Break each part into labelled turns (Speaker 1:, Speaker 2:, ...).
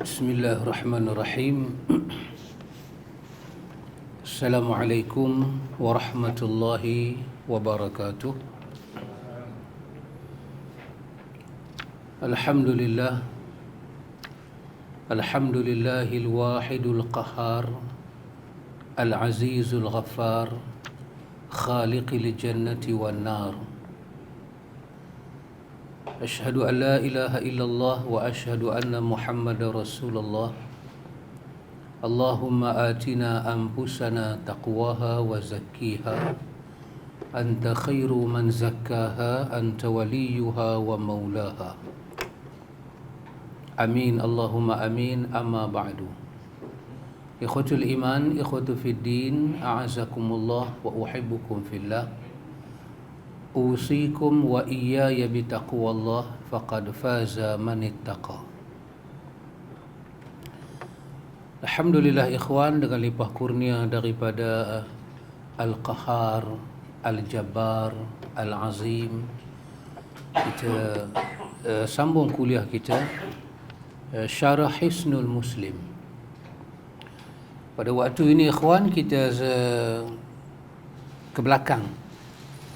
Speaker 1: Bismillahirrahmanirrahim. Assalamualaikum warahmatullahi wabarakatuh. Alhamdulillah. Alhamdulillahil wahidul qahhar, al-azizul ghaffar, khaliqil jannati wan nar. Asyhadu an la ilaha illallah wa asyhadu anna Muhammadar Rasulullah. Allahumma atina anfusana taqwaha wa zakkiha anta khairu man zakkaha anta waliyuha wa maulaha. Amin Allahumma amin. Amma ba'du. Ikhwatul iman, ikhwatu fid din, a'azakumullah wa uhibbukum fillah. Usikum wa iyaya bitaqwallah faqad faza man ittaqa. Alhamdulillah ikhwan, dengan limpah kurnia daripada Al-Qahhar, Al-Jabbar, Al-Azim, kita sambung kuliah kita Syarah Hisnul Muslim. Pada waktu ini ikhwan, kita ke belakang.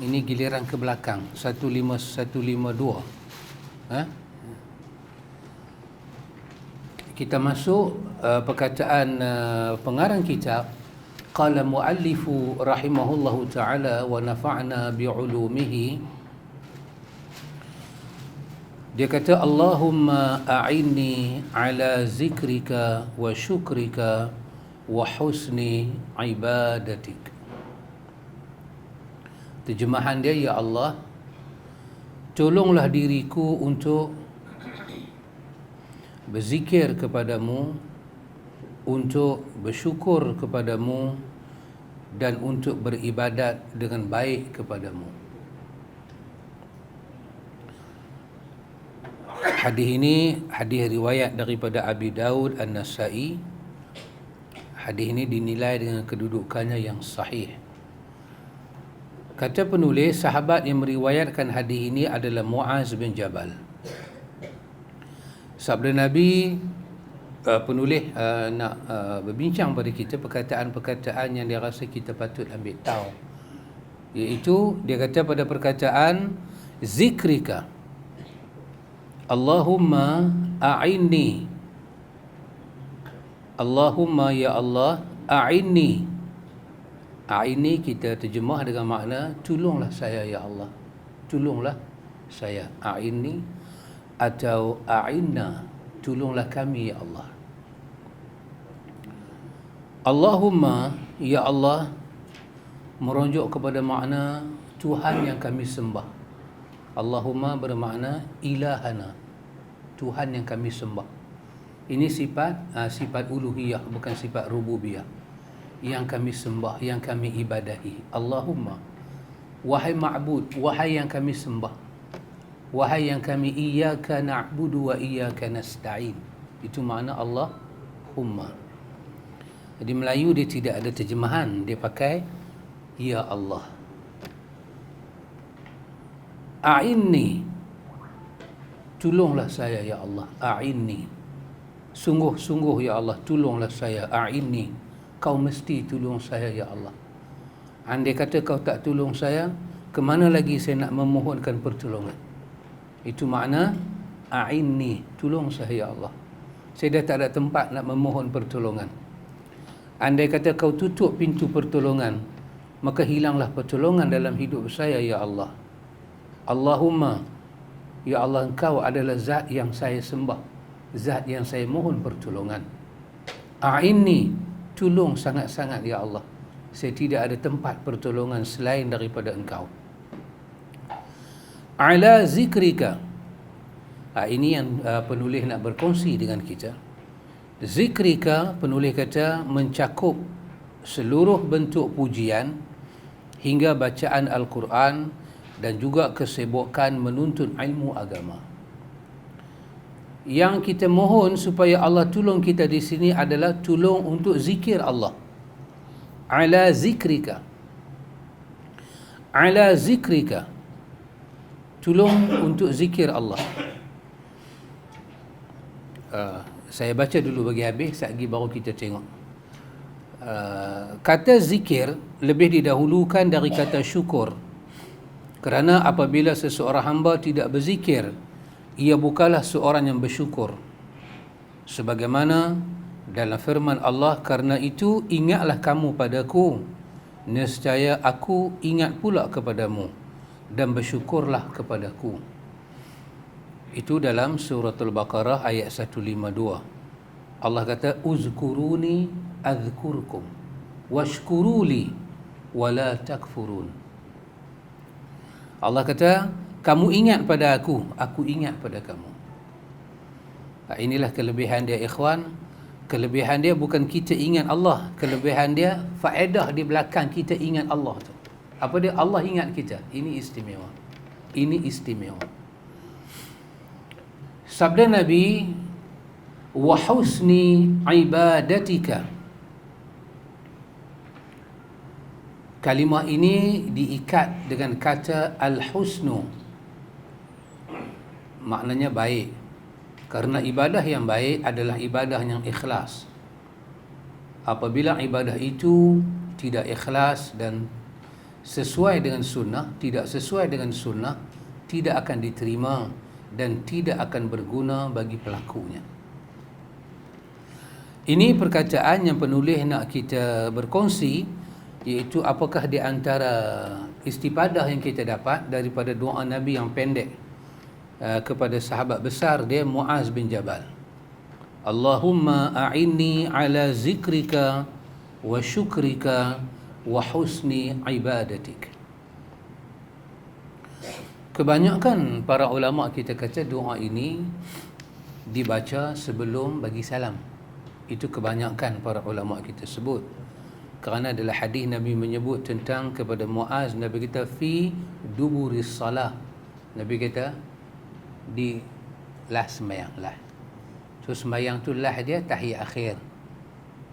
Speaker 1: Ini giliran ke belakang 152. Kita masuk perkataan pengarang kitab. Qala muallifu rahimahullahu ta'ala wa nafa'na bi'ulumihi. Dia kata, Allahumma a'inni ala zikrika wa syukrika wa husni ibadatik. Terjemahan dia, ya Allah, tolonglah diriku untuk berzikir kepadamu, untuk bersyukur kepadamu, dan untuk beribadat dengan baik kepadamu. Hadis ini hadis riwayat daripada Abi Daud An-Nasa'i. Hadis ini dinilai dengan kedudukannya yang sahih. Kata penulis, sahabat yang meriwayatkan hadis ini adalah Muaz bin Jabal. Sabda Nabi, penulis nak berbincang pada kita perkataan-perkataan yang dia rasa kita patut ambil tahu. Iaitu, dia kata pada perkataan zikrika, Allahumma a'inni, Allahumma ya Allah, a'inni. A'inni kita terjemah dengan makna tolonglah saya ya Allah, tolonglah saya. A'inni atau a'inna, tolonglah kami ya Allah. Allahumma ya Allah merujuk kepada makna Tuhan yang kami sembah. Allahumma bermakna ilahana, Tuhan yang kami sembah. Ini sifat uluhiyah, bukan sifat rububiyah. Yang kami sembah, yang kami ibadahi. Allahumma, wahai ma'bud, wahai yang kami sembah, wahai yang kami iyyaka na'budu wa iyyaka nasta'in. Itu makna Allahumma. Jadi Melayu dia tidak ada terjemahan, dia pakai ya Allah. A'inni, tolonglah saya ya Allah. A'inni, sungguh-sungguh ya Allah, tolonglah saya. A'inni, kau mesti tolong saya ya Allah. Andai kata kau tak tolong saya, ke mana lagi saya nak memohonkan pertolongan? Itu makna a'inni, tolong saya ya Allah. Saya dah tak ada tempat nak memohon pertolongan. Andai kata kau tutup pintu pertolongan, maka hilanglah pertolongan dalam hidup saya ya Allah. Allahumma, ya Allah, engkau adalah zat yang saya sembah, zat yang saya mohon pertolongan. A'inni, tolong sangat-sangat ya Allah, saya tidak ada tempat pertolongan selain daripada engkau. Ala zikrika, ini yang penulis nak berkongsi dengan kita. Zikrika, penulis kata, mencakup seluruh bentuk pujian hingga bacaan Al-Quran dan juga kesibukan menuntut ilmu agama. Yang kita mohon supaya Allah tolong kita di sini adalah tolong untuk zikir Allah. Ala zikrika, ala zikrika, tolong untuk zikir Allah. Saya baca dulu bagi habis, lagi baru kita tengok. Kata zikir lebih didahulukan dari kata syukur. Kerana apabila seseorang hamba tidak berzikir, ia bukanlah seorang yang bersyukur. Sebagaimana dalam firman Allah, karena itu ingatlah kamu padaku, nescaya aku ingat pula kepadamu, dan bersyukurlah kepadaku. Itu dalam suratul Baqarah ayat 152. Allah kata, uzkuruni azkurkum washkuruli wala takfurun. Allah kata, kamu ingat pada aku ingat pada kamu. Inilah kelebihan dia, ikhwan. Kelebihan dia bukan kita ingat Allah, kelebihan dia faedah di belakang kita ingat Allah tu. Apa dia? Allah ingat kita. Ini istimewa. Ini istimewa. Sabda Nabi, wa husni ibadatika. Kalimah ini diikat dengan kata al-husnu. Maknanya baik. Karena ibadah yang baik adalah ibadah yang ikhlas. Apabila ibadah itu tidak ikhlas dan sesuai dengan sunnah, tidak sesuai dengan sunnah, tidak akan diterima dan tidak akan berguna bagi pelakunya. Ini perkataan yang penulis nak kita berkongsi, iaitu apakah di antara istifadah yang kita dapat daripada doa Nabi yang pendek kepada sahabat besar dia, Muaz bin Jabal. Allahumma a'inni ala zikrika wa syukrika wa husni ibadatik. Kebanyakan para ulama kita kata doa ini dibaca sebelum bagi salam. Itu kebanyakan para ulama kita sebut. Kerana adalah hadis Nabi menyebut tentang kepada Muaz, Nabi kata fi duburis salah. Nabi kata di lah sembahyang lah. So sembahyang tu lah dia tahiyat akhir.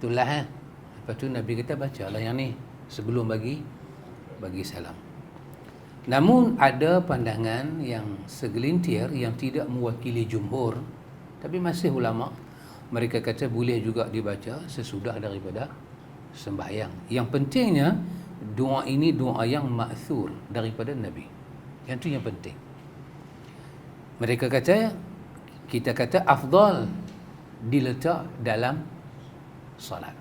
Speaker 1: Tu lah. Lepas tu Nabi kata baca lah yang ni sebelum bagi salam. Namun ada pandangan yang segelintir yang tidak mewakili jumhur, tapi masih ulama, mereka kata boleh juga dibaca sesudah daripada sembahyang. Yang pentingnya doa ini doa yang ma'thur daripada Nabi. Yang tu yang penting. Mereka kata, kita kata afdal diletak dalam salat.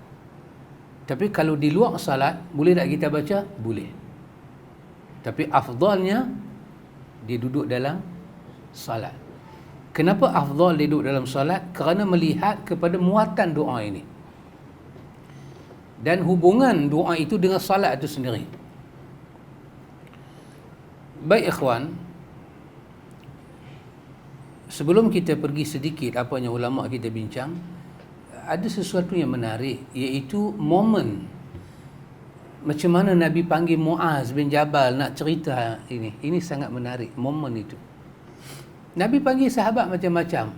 Speaker 1: Tapi kalau di luar salat, boleh tak kita baca? Boleh. Tapi afdalnya dia duduk dalam salat. Kenapa afdal dia duduk dalam salat? Kerana melihat kepada muatan doa ini dan hubungan doa itu dengan salat itu sendiri. Baik ikhwan, sebelum kita pergi sedikit apa yang ulama kita bincang, ada sesuatu yang menarik, iaitu momen macam mana Nabi panggil Muaz bin Jabal nak cerita ini. Ini sangat menarik momen itu. Nabi panggil sahabat macam-macam.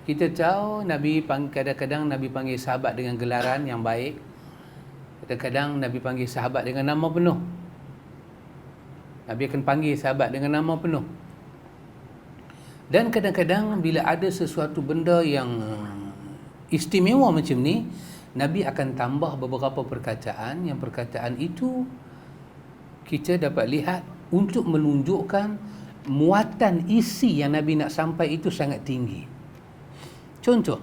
Speaker 1: Kita tahu Nabi kadang-kadang Nabi panggil sahabat dengan gelaran yang baik. Kadang-kadang Nabi panggil sahabat dengan nama penuh. Nabi akan panggil sahabat dengan nama penuh. Dan kadang-kadang bila ada sesuatu benda yang istimewa macam ni, Nabi akan tambah beberapa perkataan, yang perkataan itu kita dapat lihat untuk menunjukkan muatan isi yang Nabi nak sampai itu sangat tinggi. Contoh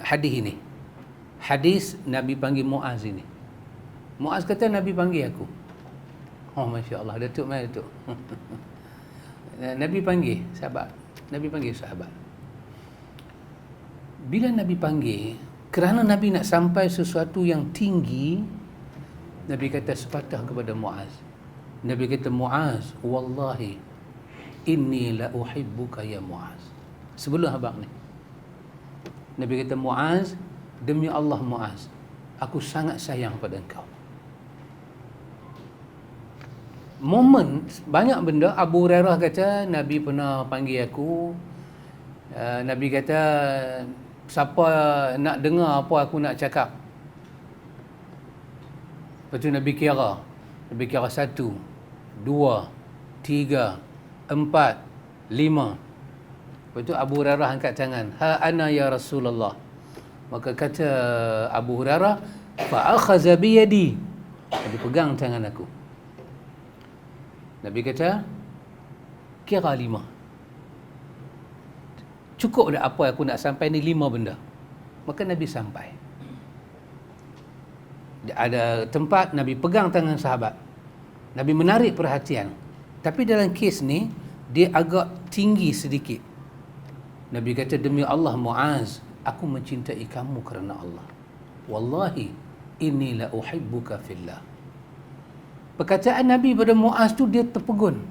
Speaker 1: hadis ini. Hadis Nabi panggil Muaz ini. Muaz kata Nabi panggil aku. Oh Masya Allah, Datuk mai Datuk. Nabi panggil sahabat. Nabi panggil sahabat. Bila Nabi panggil, kerana Nabi nak sampai sesuatu yang tinggi, Nabi kata sepatah kepada Muaz. Nabi kata, Muaz, wallahi inni la uhibbuka ya Muaz. Sebelum abang ni, Nabi kata, Muaz, demi Allah Muaz, aku sangat sayang pada engkau. Momen, banyak benda. Abu Hurairah kata, Nabi pernah panggil aku. Nabi kata, siapa nak dengar apa aku nak cakap? Lepas tu Nabi kira 1, 2, 3, 4, 5. Lepas tu Abu Hurairah angkat tangan, ha ana ya Rasulullah, Maka kata Abu Hurairah, fa akhadha bi yadi. Nabi pegang tangan aku. Nabi kata, kira 5. Cukup dah apa aku nak sampai ni 5 benda. Maka Nabi sampai. Ada tempat Nabi pegang tangan sahabat. Nabi menarik perhatian. Tapi dalam kes ni, dia agak tinggi sedikit. Nabi kata, demi Allah Muaz, aku mencintai kamu kerana Allah. Wallahi, inni la uhibbuka fillah. Perkataan Nabi pada Muaz tu dia terpegun.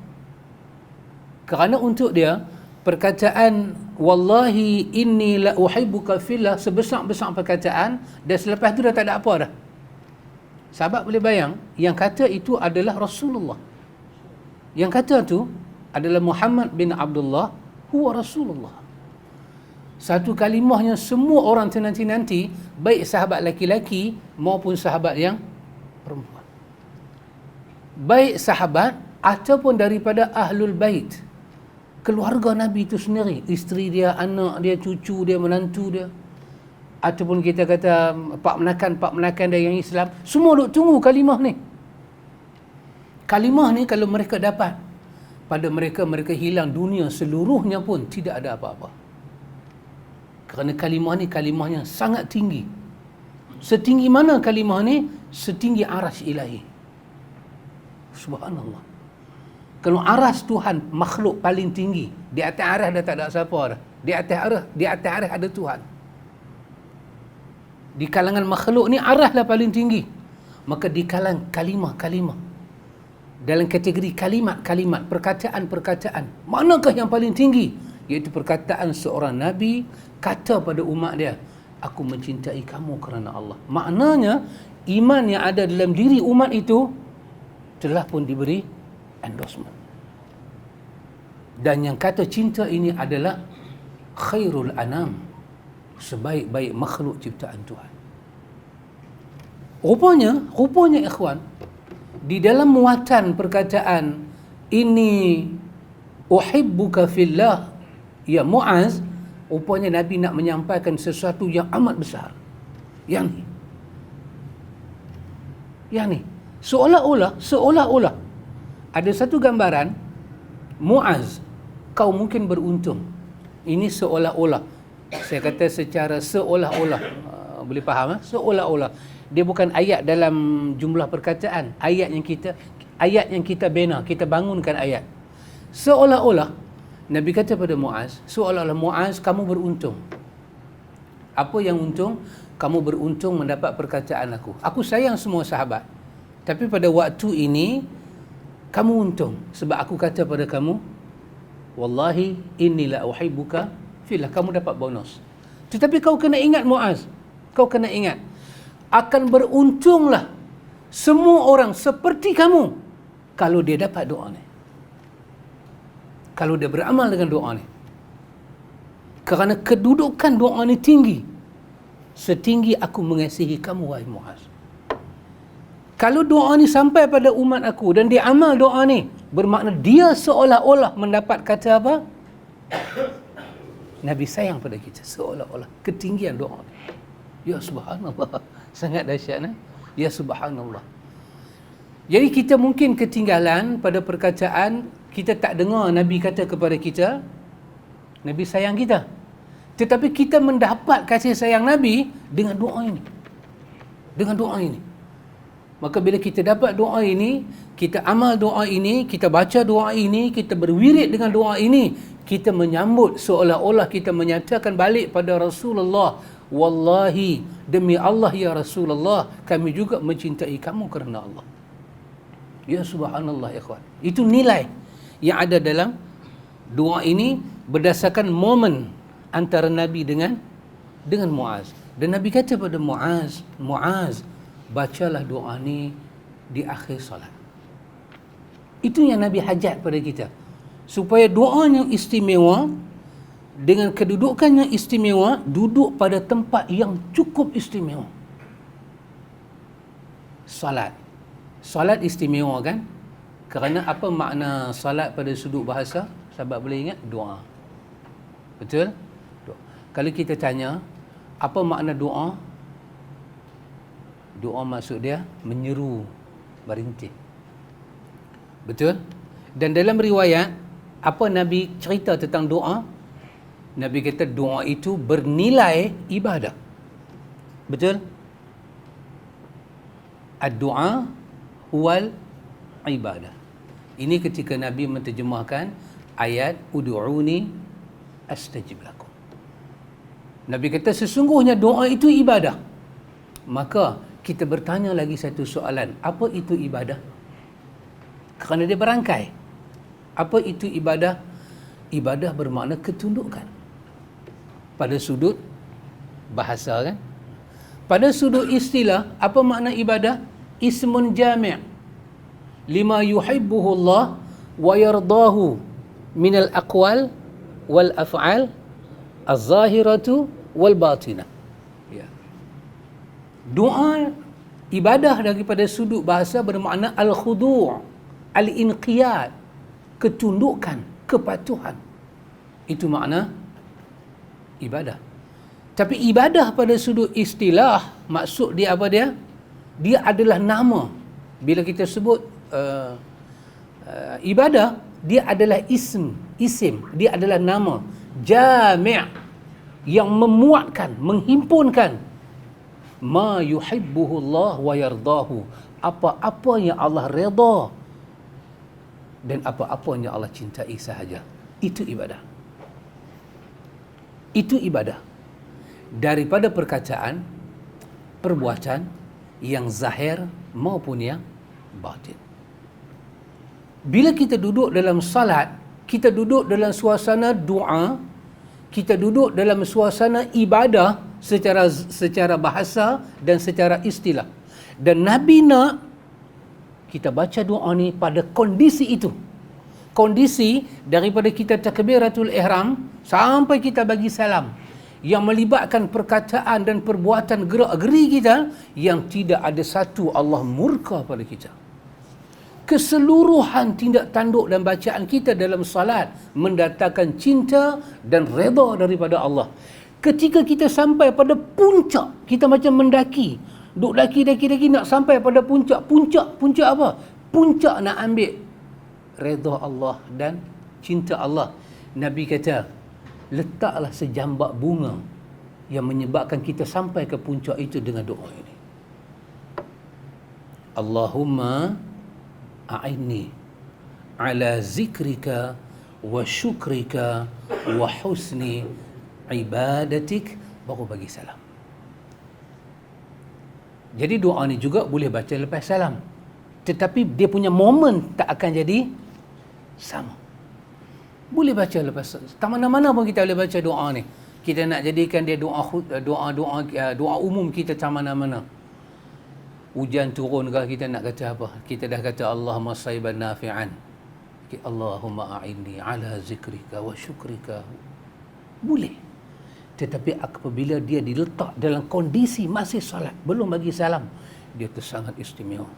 Speaker 1: Kerana untuk dia, perkataan wallahi inni la uhibbuka fillah sebesar-besar perkataan, dan selepas tu dah tak ada apa dah. Sahabat boleh bayang, yang kata itu adalah Rasulullah. Yang kata tu adalah Muhammad bin Abdullah, huwa Rasulullah. Satu kalimah yang semua orang nanti-nanti, baik sahabat laki-laki maupun sahabat yang perempuan, baik sahabat ataupun daripada ahlul bait, keluarga Nabi itu sendiri, isteri dia, anak dia, cucu dia, menantu dia, ataupun kita kata pak menakan dia yang Islam, semua duk tunggu kalimah ni. Kalimah ni kalau mereka dapat, pada mereka hilang dunia seluruhnya pun tidak ada apa-apa. Kerana kalimah ni kalimah yang sangat tinggi. Setinggi mana kalimah ni? Setinggi aras ilahi. Subhanallah. Kalau aras Tuhan makhluk paling tinggi, di atas aras dah tak ada siapa dah. Di atas aras ada Tuhan. Di kalangan makhluk ni aras lah paling tinggi. Maka di kalangan kalimah-kalimah, dalam kategori kalimat-kalimat, perkataan-perkataan, manakah yang paling tinggi? Iaitu perkataan seorang Nabi kata pada umat dia, aku mencintai kamu kerana Allah. Maknanya iman yang ada dalam diri umat itu telah pun diberi endorsement. Dan yang kata cinta ini adalah khairul anam, sebaik-baik makhluk ciptaan Tuhan. Rupanya ikhwan, di dalam muatan perkataan ini uhibbuka fillah ya Muaz, rupanya Nabi nak menyampaikan sesuatu yang amat besar. Yang ni seolah-olah ada satu gambaran, Muaz, kau mungkin beruntung. Ini seolah-olah, saya kata secara seolah-olah, boleh faham? Seolah-olah. Dia bukan ayat dalam jumlah perkataan, ayat yang kita bina, kita bangunkan ayat. Seolah-olah Nabi kata pada Muaz, seolah-olah Muaz, kamu beruntung. Apa yang untung? Kamu beruntung mendapat perkataan aku. Aku sayang semua sahabat, tapi pada waktu ini kamu untung, sebab aku kata pada kamu, wallahi inni la uhibbuka fillah, kamu dapat bonus. Tetapi kau kena ingat Muaz, kau kena ingat, akan beruntunglah semua orang seperti kamu kalau dia dapat doa ni, kalau dia beramal dengan doa ni. Kerana kedudukan doa ni tinggi, setinggi aku mengasihi kamu wahai Muaz. Kalau doa ni sampai pada umat aku dan dia amal doa ni, bermakna dia seolah-olah mendapat kata apa? Nabi sayang pada kita, seolah-olah ketinggian doa ni. Ya subhanallah, sangat dahsyat eh? Ya subhanallah. Jadi kita mungkin ketinggalan pada perkataan, kita tak dengar Nabi kata kepada kita, Nabi sayang kita. Tetapi kita mendapat kasih sayang Nabi dengan doa ini. Dengan doa ini. Maka bila kita dapat doa ini, kita amal doa ini, kita baca doa ini, kita berwirid dengan doa ini, kita menyambut seolah-olah kita menyatakan balik pada Rasulullah, wallahi, demi Allah ya Rasulullah, kami juga mencintai kamu kerana Allah. Ya subhanallah ikhwan. Itu nilai yang ada dalam doa ini berdasarkan momen antara Nabi dengan Muaz. Dan Nabi kata pada Muaz, Muaz, bacalah doa ni di akhir solat. Itu yang Nabi hajat pada kita, supaya doa yang istimewa dengan kedudukan yang istimewa duduk pada tempat yang cukup istimewa. Salat istimewa kan? Kerana apa makna salat pada sudut bahasa? Sahabat boleh ingat? Doa. Betul? Doa. Kalau kita tanya, Apa makna doa? Doa maksud dia menyeru, merintih. Betul? Dan dalam riwayat, apa Nabi cerita tentang doa? Nabi kata doa itu bernilai ibadah. Betul? Ad-du'a huwal ibadah. Ini ketika Nabi menterjemahkan ayat ud'uni astajib lakum. Nabi kata sesungguhnya doa itu ibadah. Maka kita bertanya lagi satu soalan, apa itu ibadah? Kerana dia berangkai. Apa itu ibadah? Ibadah bermakna ketundukan. Pada sudut bahasa kan? Pada sudut istilah, apa makna ibadah? Ismun jami' lima yuhibbuhu Allah wa yardahu minal aqwal wal af'al az-zahiratu wal batinah. Ya. Doa ibadah daripada sudut bahasa bermakna al-khudu', al-inqiyad, ketundukan, kepatuhan. Itu makna ibadah. Tapi ibadah pada sudut istilah, maksud dia apa dia? Dia adalah nama. Bila kita sebut ibadah, dia adalah isim. Dia adalah nama. Jami' yang memuatkan, menghimpunkan ma yuhibbuhu Allah wa yardahu. Apa-apa yang Allah redha dan apa-apa yang Allah cintai sahaja. Itu ibadah. Itu ibadah. Daripada perkataan, perbuatan yang zahir maupun yang batin. Bila kita duduk dalam salat, kita duduk dalam suasana doa, kita duduk dalam suasana ibadah secara bahasa dan secara istilah. Dan Nabi nak kita baca doa ni pada kondisi itu. Kondisi daripada kita takbiratul ihram sampai kita bagi salam, yang melibatkan perkataan dan perbuatan gerak-geri kita yang tidak ada satu Allah murka pada kita. Keseluruhan tindak tanduk dan bacaan kita dalam salat mendatangkan cinta dan redha daripada Allah. Ketika kita sampai pada puncak, kita macam mendaki, duk daki nak sampai pada puncak. Puncak apa? Puncak nak ambil redha Allah dan cinta Allah. Nabi kata, letaklah sejambak bunga yang menyebabkan kita sampai ke puncak itu dengan doa ini. Allahumma a'inni ala zikrika wa syukrika wa husni ibadatik, baru bagi salam. Jadi doa ni juga boleh baca lepas salam, tetapi dia punya momen tak akan jadi sama. Boleh baca lepas tak mana-mana pun kita boleh baca doa ni. Kita nak jadikan dia doa umum kita tak mana-mana. Hujan turun ke, kita nak kata apa? Kita dah kata Allahumma sayyiban nafi'an. Allahumma a'inni ala zikrika wa syukrika. Boleh. Tetapi apabila dia diletak dalam kondisi masih salat, belum bagi salam, dia tu sangat istimewa.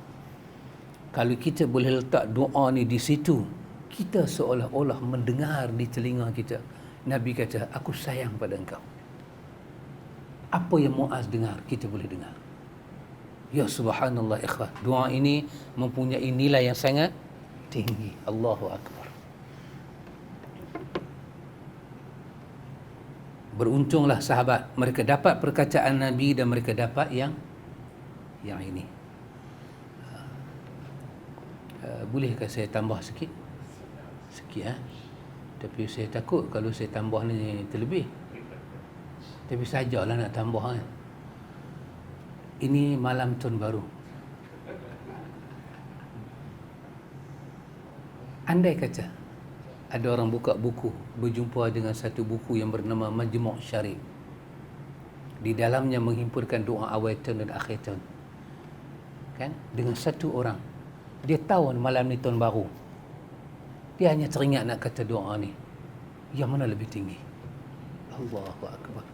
Speaker 1: Kalau kita boleh letak doa ni di situ, kita seolah-olah mendengar di telinga kita. Nabi kata, aku sayang pada engkau. Apa yang Muaz dengar, kita boleh dengar. Ya subhanallah ikhwah, doa ini mempunyai nilai yang sangat tinggi. Allahu Akbar. Beruntunglah sahabat, mereka dapat perkataan Nabi dan mereka dapat yang ini. Bolehkah saya tambah sikit? Tapi saya takut kalau saya tambah ni terlebih. Tapi sajalah nak tambah kan. Ini malam tahun baru. Andai kata ada orang buka buku, berjumpa dengan satu buku yang bernama Majmu' Syarif. Di dalamnya menghimpunkan doa awal tahun dan akhir tahun. Kan? Dengan satu orang. Dia tahu malam ni tahun baru. Dia hanya teringat nak kata doa ni. Yang mana lebih tinggi? Allahu Akbar.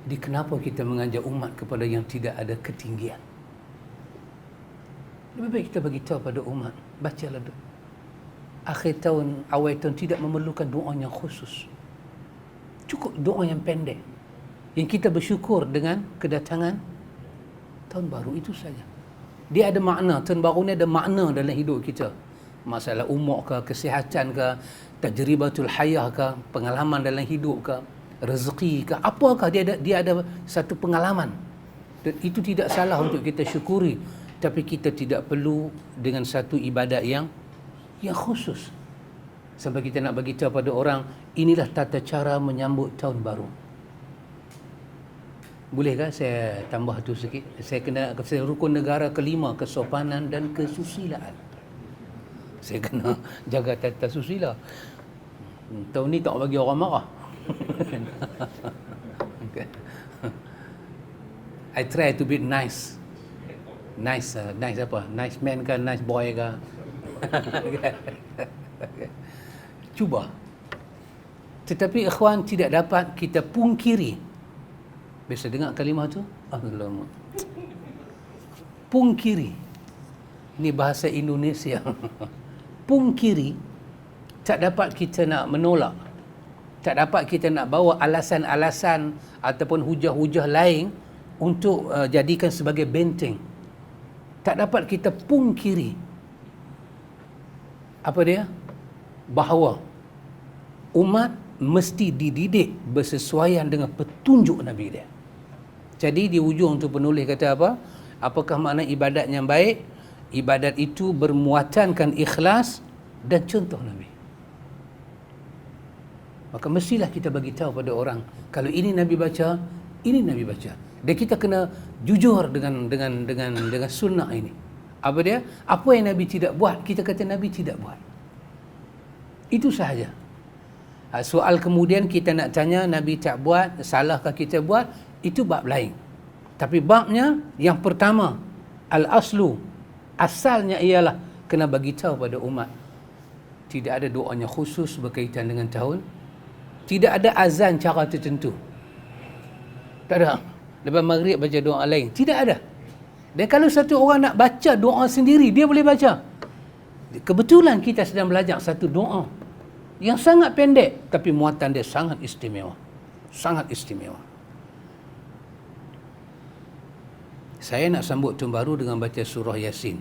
Speaker 1: Jadi kenapa kita mengajak umat kepada yang tidak ada ketinggian? Lebih baik kita bagi tahu pada umat, bacalah doa. Akhir tahun, awal tahun tidak memerlukan doa yang khusus. Cukup doa yang pendek. yang kita bersyukur dengan kedatangan tahun baru, itu saja. Dia ada makna, tahun baru ni ada makna dalam hidup kita. Masalah umur ke, kesihatan ke, tajribatul hayah ke, pengalaman dalam hidup ke, rezeki ke, apakah dia ada satu pengalaman. Dan itu tidak salah untuk kita syukuri, tapi kita tidak perlu dengan satu ibadat yang khusus sampai kita nak bagi tahu pada orang inilah tata cara menyambut tahun baru. Bolehkah saya tambah tu sikit? Saya rukun negara kelima, kesopanan dan kesusilaan. Saya kena jaga tata susila. Tahun ni tak bagi orang marah. Okay. I try to be nice. Nice apa? Nice man ke, nice boy ke? Cuba. Tetapi ikhwan, tidak dapat kita pungkiri. Biasa dengar kalimah tu? Alamak. Pungkiri. Ini bahasa Indonesia. Pungkiri. Tak dapat kita nak menolak. Tak dapat kita nak bawa alasan-alasan ataupun hujah-hujah lain untuk jadikan sebagai benteng. Tak dapat kita pungkiri. Apa dia? Bahawa umat mesti dididik bersesuaian dengan petunjuk Nabi dia. Jadi di ujung tu penulis kata apa? Apakah makna ibadat yang baik? Ibadat itu bermuatankan ikhlas dan contoh Nabi. Maka mestilah kita bagi tahu pada orang, kalau ini Nabi baca, ini Nabi baca. Dan kita kena jujur dengan sunnah ini. Apa dia? Apa yang Nabi tidak buat, kita kata Nabi tidak buat. Itu sahaja. Soal kemudian kita nak tanya Nabi tak buat, salahkah kita buat, itu bab lain. Tapi babnya yang pertama, al-aslu, asalnya ialah kena bagi tahu pada umat. Tidak ada doanya khusus berkaitan dengan tahun. Tidak ada azan cara tertentu. Tak ada. Lepas maghrib baca doa lain. Tidak ada. Dan kalau satu orang nak baca doa sendiri, dia boleh baca. Kebetulan kita sedang belajar satu doa yang sangat pendek, tapi muatan dia sangat istimewa. Sangat istimewa. Saya nak sambut tahun baru dengan baca surah Yasin.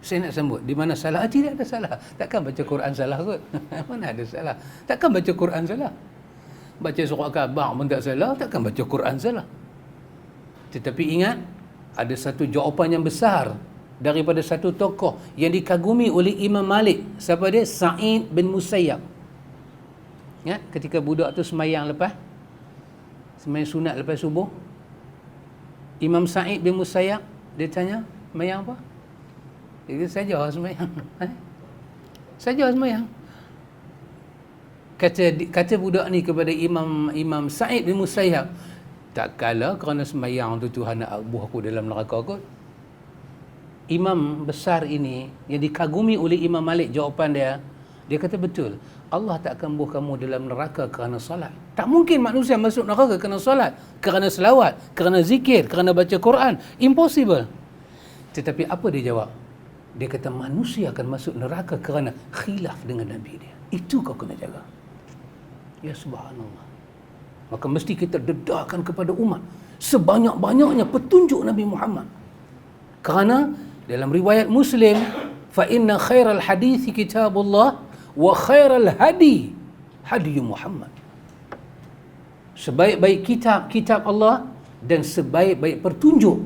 Speaker 1: Saya nak sambut. Di mana salah? Tidak ada salah. Takkan baca Quran salah kot. Mana ada salah? Takkan baca Quran salah. Baca surah Ka'bah pun tak salah. Takkan baca Quran salah. Tetapi ingat, ada satu jawapan yang besar daripada satu tokoh yang dikagumi oleh Imam Malik. Siapa dia? Sa'id bin Musayyab. Ya, ketika budak tu semayang sunat lepas subuh, Imam Sa'id bin Musayyab, dia tanya, semayang apa? Dia kata, saja semayang. Saja semayang. Kata budak ni kepada Imam Sa'id bin Musayyab, tak kala kerana semayang tu Tuhan nak abuh aku dalam neraka kot. Imam besar ini yang dikagumi oleh Imam Malik, jawapan dia kata betul. Allah tak akan buh kamu dalam neraka kerana salat. Tak mungkin manusia masuk neraka kerana salat, kerana selawat, kerana zikir, kerana baca Quran. Impossible. Tetapi apa dia jawab? Dia kata manusia akan masuk neraka kerana khilaf dengan Nabi dia. Itu kau kena jaga. Ya subhanallah. Maka mesti kita dedahkan kepada umat sebanyak-banyaknya petunjuk Nabi Muhammad. Kerana dalam riwayat Muslim, fa inna khairal hadithi kitabullah wa khairal hadi hadi Muhammad. Sebaik-baik kitab Allah dan sebaik-baik pertunjuk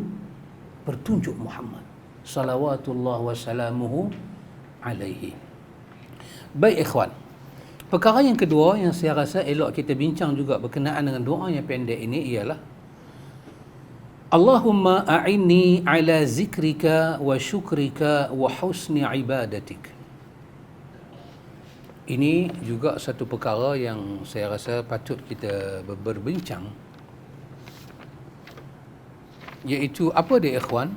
Speaker 1: Muhammad salawatullah wa salamuhu alaihi. Baik ikhwan, perkara yang kedua yang saya rasa elok kita bincang juga berkenaan dengan doa yang pendek ini ialah Allahumma a'inni ala zikrika wa syukrika wa husni ibadatik. Ini juga satu perkara yang saya rasa patut kita berbincang, iaitu apa dia ikhwan?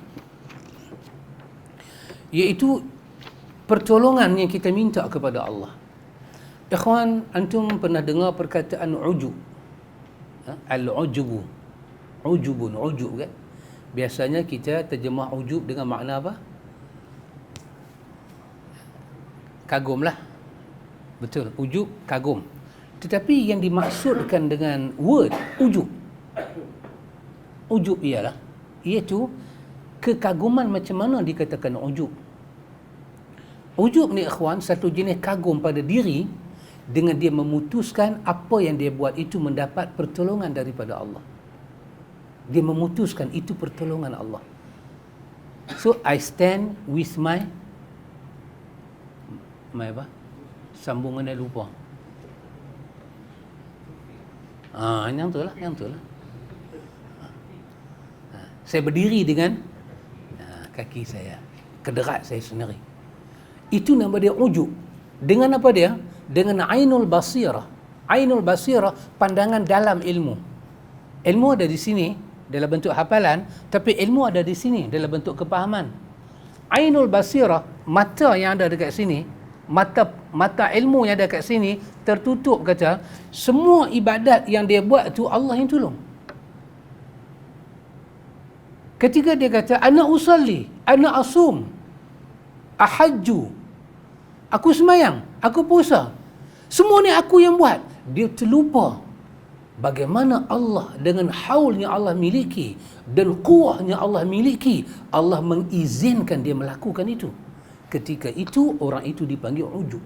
Speaker 1: Iaitu pertolongan yang kita minta kepada Allah. Ikhwan, antum pernah dengar perkataan ujub? Al-ujubu. Ujub kan? Biasanya kita terjemah ujub dengan makna apa? Kagum lah. Betul, ujub, kagum. Tetapi yang dimaksudkan dengan word ujub. Ujub ialah, iaitu kekaguman. Macam mana dikatakan ujub? Ujub ni ikhwan, satu jenis kagum pada diri dengan dia memutuskan apa yang dia buat itu mendapat pertolongan daripada Allah. Dia memutuskan itu pertolongan Allah. So I stand with my apa? Sambungannya lupa. Yang tu lah. Saya berdiri dengan kaki saya, kederat saya sendiri. Itu nama dia ujub. Dengan apa dia? Dengan ainul basirah. Ainul basirah, pandangan dalam ilmu. Ilmu ada di sini dalam bentuk hafalan, tapi ilmu ada di sini dalam bentuk kepahaman. Ainul basirah, mata yang ada dekat sini, mata ilmu yang ada dekat sini tertutup, kata semua ibadat yang dia buat tu Allah yang tolong. Ketika dia kata ana usalli, ana asum, ahajju, aku semayang, aku puasa, semua ni aku yang buat. Dia terlupa bagaimana Allah dengan haulnya Allah miliki dan kuahnya Allah miliki, Allah mengizinkan dia melakukan itu. Ketika itu orang itu dipanggil ujub.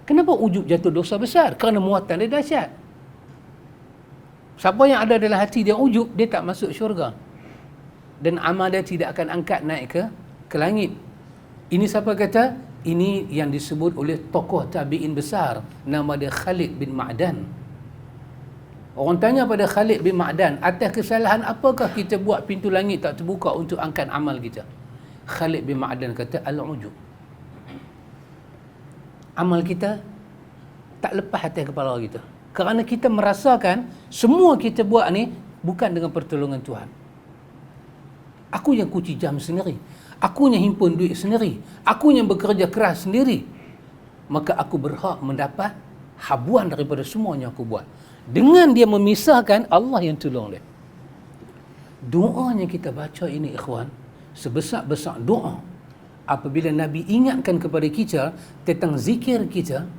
Speaker 1: Kenapa ujub jatuh dosa besar? Kerana muatan dia dahsyat. Siapa yang ada dalam hati dia ujub, dia tak masuk syurga, dan amal dia tidak akan angkat naik ke langit. Ini siapa kata? Ini yang disebut oleh tokoh tabi'in besar, nama dia Khalid bin Ma'dan. Orang tanya pada Khalid bin Ma'dan, atas kesalahan apakah kita buat pintu langit tak terbuka untuk angkat amal kita? Khalid bin Ma'dan kata, al-ujub. Amal kita tak lepas atas kepala kita, kerana kita merasakan semua kita buat ni bukan dengan pertolongan Tuhan. Aku yang kunci jam sendiri, aku yang himpun duit sendiri, aku yang bekerja keras sendiri, maka aku berhak mendapat habuan daripada semua yang aku buat. Dengan dia memisahkan, Allah yang tolong dia. Doa yang kita baca ini ikhwan, sebesar-besar doa, apabila Nabi ingatkan kepada kita tentang zikir kita,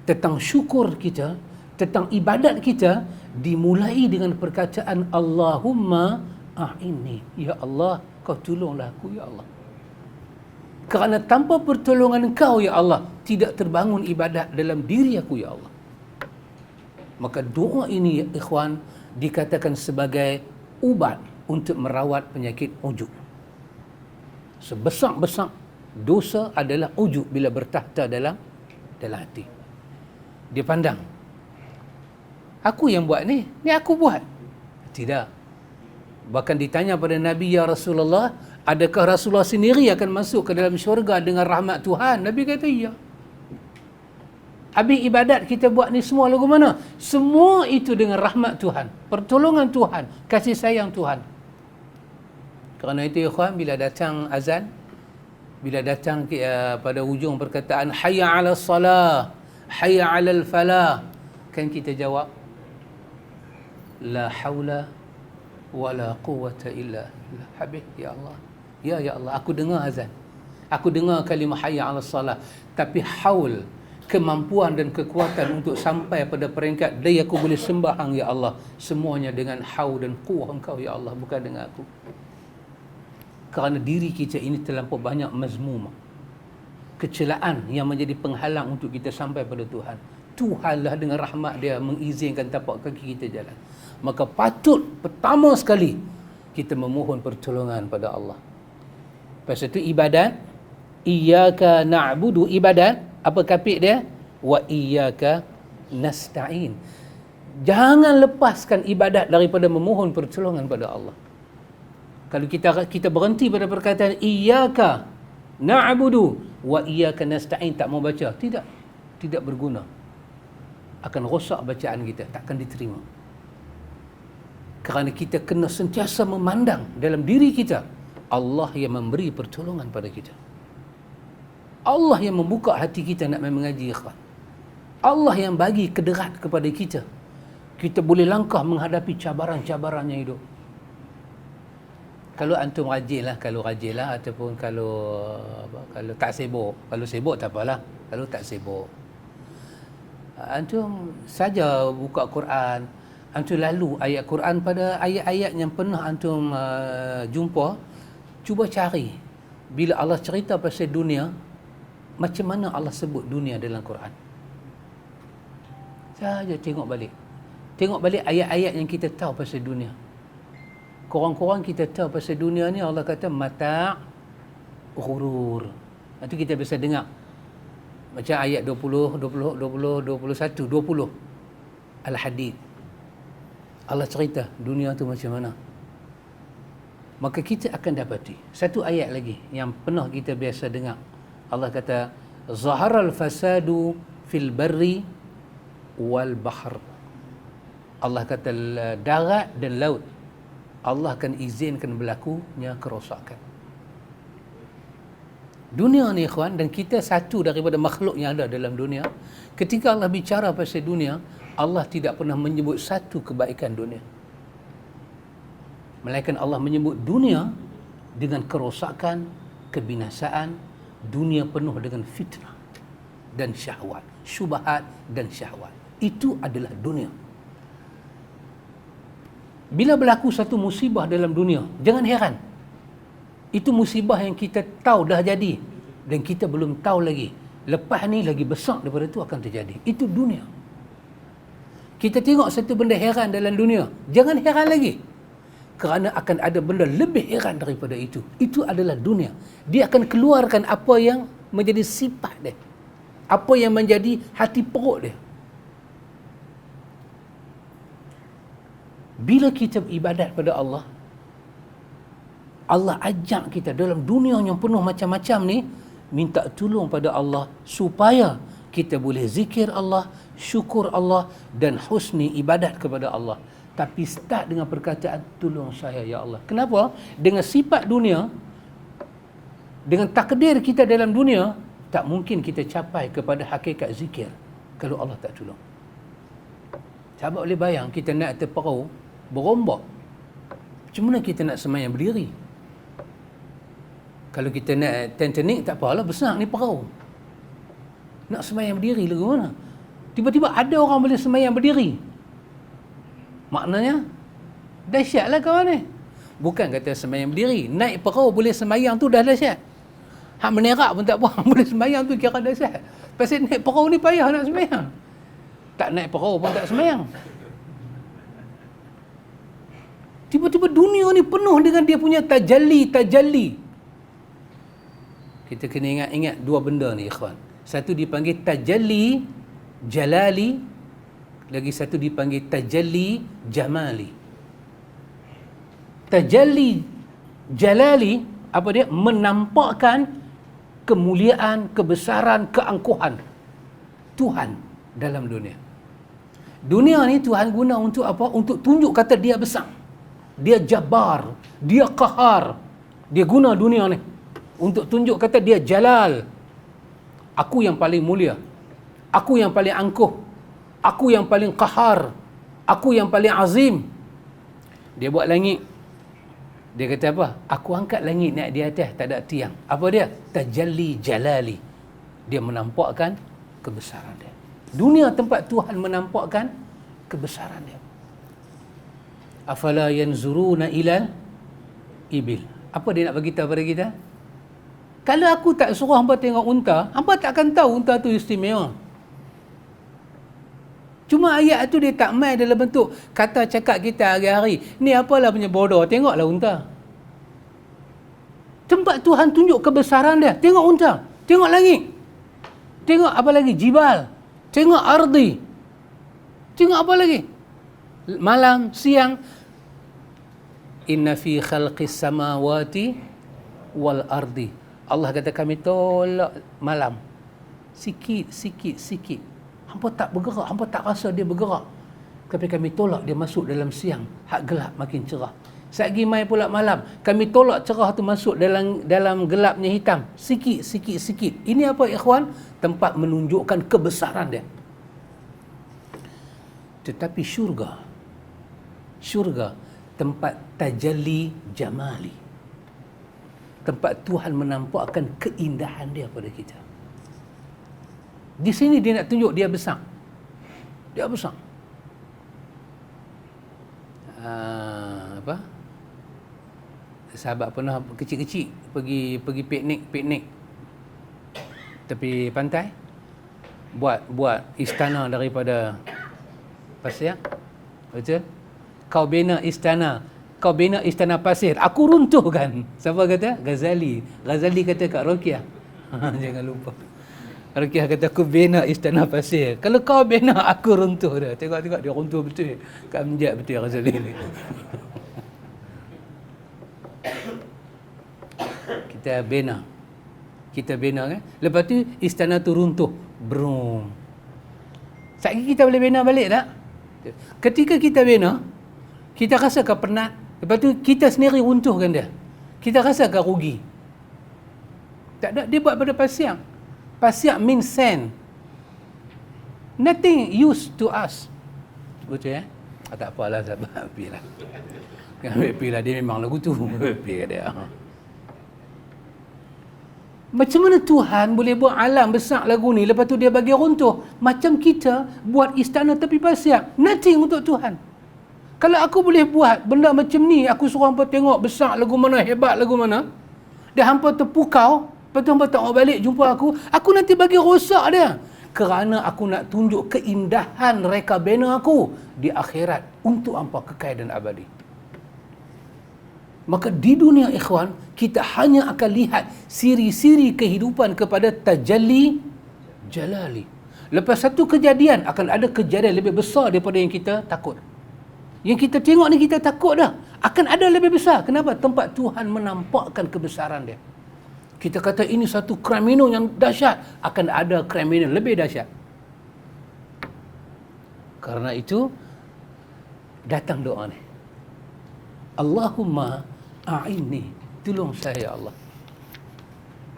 Speaker 1: tentang syukur kita, tentang ibadat kita, dimulai dengan perkataan Allahumma a'inni, ya Allah, kau tolonglah aku ya Allah. Kerana tanpa pertolongan kau ya Allah, tidak terbangun ibadat dalam diri aku ya Allah. Maka doa ini ikhwan dikatakan sebagai ubat untuk merawat penyakit ujub. Sebesar-besar dosa adalah ujub bila bertahta dalam hati. Dia pandang, aku yang buat ni aku buat. Tidak. Bahkan ditanya pada Nabi, ya Rasulullah, adakah Rasulullah sendiri akan masuk ke dalam syurga dengan rahmat Tuhan? Nabi kata, ya. Habis ibadat kita buat ni semua lagu mana? Semua itu dengan rahmat Tuhan, pertolongan Tuhan, kasih sayang Tuhan. Kerana itu ikhwan, bila datang azan, bila datang pada hujung perkataan hayya 'alas salah, hayya 'alal falah, kan kita jawab la haula wala quwwata illa billah. Habis, ya Allah. Ya Allah, aku dengar azan, aku dengar kalimah hayya 'alas salah, tapi haul, kemampuan dan kekuatan untuk sampai pada peringkat dia aku boleh sembah Hang ya Allah, semuanya dengan haul dan kuah Engkau ya Allah, bukan dengan aku. Kerana diri kita ini terlampau banyak mazmum, kecelaan yang menjadi penghalang untuk kita sampai pada Tuhan. Tuhanlah dengan rahmat dia mengizinkan tapak kaki kita jalan. Maka patut pertama sekali kita memohon pertolongan pada Allah. Lepas itu ibadat, iyyaka na'budu, ibadat, apa kapit dia? Wa iyyaka nasta'in. Jangan lepaskan ibadat daripada memohon pertolongan pada Allah. Kalau kita berhenti pada perkataan iyyaka na'budu wa iyyaka nasta'in, tak mau baca, tidak berguna. Akan rosak bacaan kita, takkan diterima. Kerana kita kena sentiasa memandang dalam diri kita Allah yang memberi pertolongan pada kita. Allah yang membuka hati kita nak main mengaji ikhwan. Allah yang bagi kederat kepada kita. Kita boleh langkah menghadapi cabaran-cabarannya hidup. Kalau antum rajin lah ataupun kalau tak sibuk. Kalau sibuk tak apalah. Kalau tak sibuk, antum saja buka Quran, antum lalu ayat Quran pada ayat-ayat yang pernah antum jumpa, cuba cari bila Allah cerita pasal dunia, macam mana Allah sebut dunia dalam Quran. Saja tengok balik. Tengok balik ayat-ayat yang kita tahu pasal dunia. Korang-korang kita tahu pasal dunia ni Allah kata mata' ghurur. Nanti kita biasa dengar. Macam ayat 20, 20, 20, 21, 20. Al-Hadid. Allah cerita dunia tu macam mana. Maka kita akan dapati satu ayat lagi yang pernah kita biasa dengar. Allah kata zaharal fasadu fil barri wal bahr. Allah kata darat dan laut Allah akan izinkan berlakunya kerosakan. Dunia ni ikhwan, dan kita satu daripada makhluk yang ada dalam dunia. Ketika Allah bicara pasal dunia, Allah tidak pernah menyebut satu kebaikan dunia, melainkan Allah menyebut dunia dengan kerosakan, kebinasaan. Dunia penuh dengan fitnah dan syahwat, syubhat dan syahwat. Itu adalah dunia. Bila berlaku satu musibah dalam dunia, jangan heran. Itu musibah yang kita tahu dah jadi dan kita belum tahu lagi. Lepas ni lagi besar daripada itu akan terjadi. Itu dunia. Kita tengok satu benda heran dalam dunia, jangan heran lagi. Kerana akan ada benda lebih heran daripada itu. Itu adalah dunia. Dia akan keluarkan apa yang menjadi sifat dia. Apa yang menjadi hati perut dia. Bila kita ibadat pada Allah, Allah ajak kita dalam dunia yang penuh macam-macam ni, minta tolong pada Allah supaya kita boleh zikir Allah, syukur Allah dan husni ibadat kepada Allah. Tapi start dengan perkataan tolong saya ya Allah. Kenapa? Dengan sifat dunia, dengan takdir kita dalam dunia, tak mungkin kita capai kepada hakikat zikir kalau Allah tak tolong. Sahabat boleh bayang kita naik atas perahu berombak, macam mana kita nak sembahyang berdiri? Kalau kita naik Titanic tak apalah, besar ni perahu. Nak sembahyang berdiri lagu mana? Tiba-tiba ada orang boleh sembahyang berdiri. Maknanya dahsyatlah kawan ni. Bukan kata sembahyang berdiri, naik perahu boleh sembahyang tu dah dahsyat. Hak menerak pun tak apa, boleh sembahyang tu kira dahsyat. Pasal naik perahu ni payah nak sembahyang. Tak naik perahu pun tak sembahyang. Tiba-tiba dunia ni penuh dengan dia punya tajalli. Kita kena ingat dua benda ni ikhwan. Satu dipanggil tajalli jalali, lagi satu dipanggil tajalli jamali. Tajalli jalali apa dia? Menampakkan kemuliaan, kebesaran, keangkuhan Tuhan dalam dunia. Dunia ni Tuhan guna untuk apa? Untuk tunjuk kata dia besar, dia jabar, dia qahar. Dia guna dunia ni untuk tunjuk kata dia jalal. Aku yang paling mulia, aku yang paling angkuh, aku yang paling qahar, aku yang paling azim. Dia buat langit. Dia kata apa? Aku angkat langit naik di atas, tak ada tiang. Apa dia? Tajalli jalali. Dia menampakkan kebesaran dia. Dunia tempat Tuhan menampakkan kebesaran dia. Afala yanzuruna ilal ibil. Apa dia nak bagi tahu pada kita? Kalau aku tak suruh hangpa tengok unta, hangpa takkan tahu unta tu istimewa. Cuma ayat tu dia tak main dalam bentuk kata cakap kita hari-hari. Ni apalah punya bodoh, tengoklah unta. Tempat Tuhan tunjuk kebesaran dia. Tengok unta, tengok langit. Tengok apa lagi? Jibal. Tengok ardi. Tengok apa lagi? Malam, siang. Inna fi khalqis samawati wal ardi. Allah kata kami tolak malam. Sikit. Hampa tak bergerak, hampa tak rasa dia bergerak. Tapi kami tolak dia masuk dalam siang, hak gelap makin cerah. Satgi mai pula malam, kami tolak cerah tu masuk dalam gelapnya hitam. Sikit. Ini apa ikhwan? Tempat menunjukkan kebesaran dia. Tetapi syurga tempat tajalli jamali. Tempat Tuhan menampakkan keindahan dia pada kita. Di sini dia nak tunjuk dia besar. Dia besar. apa, sahabat pernah kecil-kecil pergi piknik tepi pantai, buat istana daripada pasir. Betul? Kau bina istana pasir, aku runtuhkan. Siapa kata? Ghazali kata kat Ruqyah. Jangan lupa. Ruqyah kata aku bina istana pasir. Kalau kau bina, aku runtuh dah. Tengok dia runtuh betul. Kat menjat betul Ghazali ni. Kita bina kan. Lepas tu istana tu runtuh. Brum. Sekali kita boleh bina balik tak? Ketika kita bina, kita rasakan penat. Lepas tu kita sendiri runtuhkan dia. Kita rasakan rugi. Tak ada, dia buat pada pasir. Pasir means sand. Nothing used to us. Betul ya? Tak apalah, sahabat. Pergilah. Pergilah, dia memang lagu tu. Pergi dia. Macam mana Tuhan boleh buat alam besar lagu ni, lepas tu dia bagi runtuh? Macam kita buat istana tepi pasir. Nothing untuk Tuhan. Kalau aku boleh buat benda macam ni, aku suruh hampa tengok besar lagu mana, hebat lagu mana, dan hampa terpukau, lepas tu hampa tak mau balik jumpa aku nanti bagi rosak dia. Kerana aku nak tunjuk keindahan reka bina aku di akhirat untuk hampa kekal dan abadi. Maka di dunia ikhwan, kita hanya akan lihat siri-siri kehidupan kepada tajalli jalali. Lepas satu kejadian, akan ada kejadian lebih besar daripada yang kita takut. Yang kita tengok ni kita takut dah. Akan ada lebih besar. Kenapa? Tempat Tuhan menampakkan kebesaran dia. Kita kata ini satu kriminal yang dahsyat. Akan ada kriminal lebih dahsyat. Karena itu, datang doa ni. Allahumma a'inni. Tolong saya, ya Allah.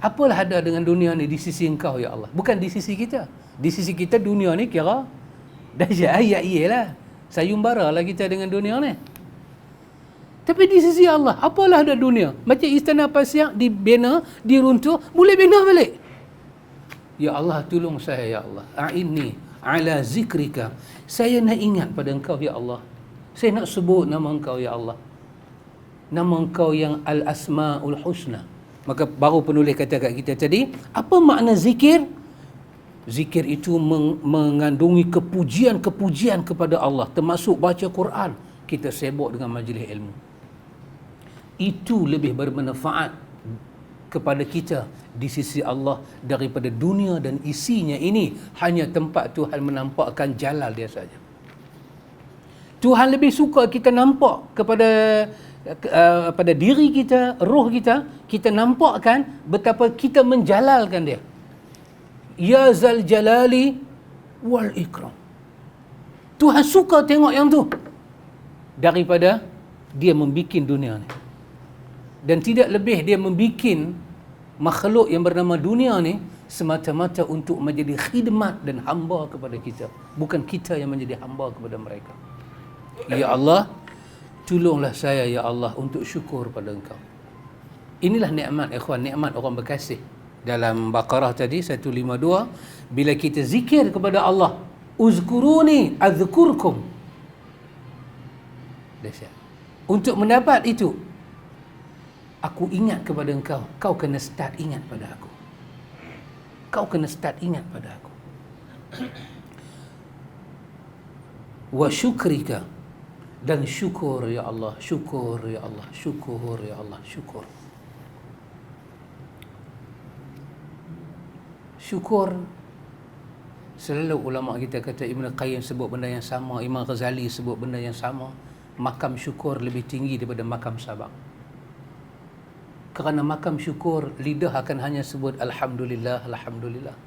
Speaker 1: Apalah ada dengan dunia ni di sisi engkau, ya Allah. Bukan di sisi kita. Di sisi kita dunia ni kira dahsyat. Ya iyalah. Sayumbara lah kita dengan dunia ni. Tapi di sisi Allah, apalah ada dunia. Macam istana pasir dibina, diruntuh, boleh bina balik. Ya Allah, tolong saya, ya Allah. A'inni ala zikrika. Saya nak ingat pada engkau, ya Allah. Saya nak sebut nama engkau, ya Allah. Nama engkau yang al-asma'ul husna. Maka baru penulis kata kat kita tadi, apa makna zikir? Zikir itu mengandungi kepujian-kepujian kepada Allah, termasuk baca Quran. Kita sibuk dengan majlis ilmu. Itu lebih bermanfaat kepada kita di sisi Allah daripada dunia dan isinya ini hanya tempat Tuhan menampakkan jalal dia saja. Tuhan lebih suka kita nampak pada diri kita, roh kita, kita nampakkan betapa kita menjalalkan dia. Ya zal jalali wal ikram. Tuhan suka tengok yang tu daripada dia membuat dunia ni. Dan tidak lebih dia membuat makhluk yang bernama dunia ni semata-mata untuk menjadi khidmat dan hamba kepada kita. Bukan kita yang menjadi hamba kepada mereka. Ya Allah, tolonglah saya, ya Allah, untuk syukur pada engkau. Inilah nikmat, ikhwan, nikmat orang berkasih. Dalam Baqarah tadi 152, bila kita zikir kepada Allah, uzkuruni azkurkum. Dahsyat. Untuk mendapat itu, aku ingat kepada engkau, kau kena start ingat pada aku. Kau kena start ingat pada aku. Wa syukrika, dan syukur, ya Allah, syukur, ya Allah, syukur, ya Allah, syukur. Syukur, selalu ulama kita kata, Ibn Qayyim sebut benda yang sama, Imam Ghazali sebut benda yang sama. Makam syukur lebih tinggi daripada makam sabar. Kerana makam syukur, lidah akan hanya sebut Alhamdulillah, Alhamdulillah.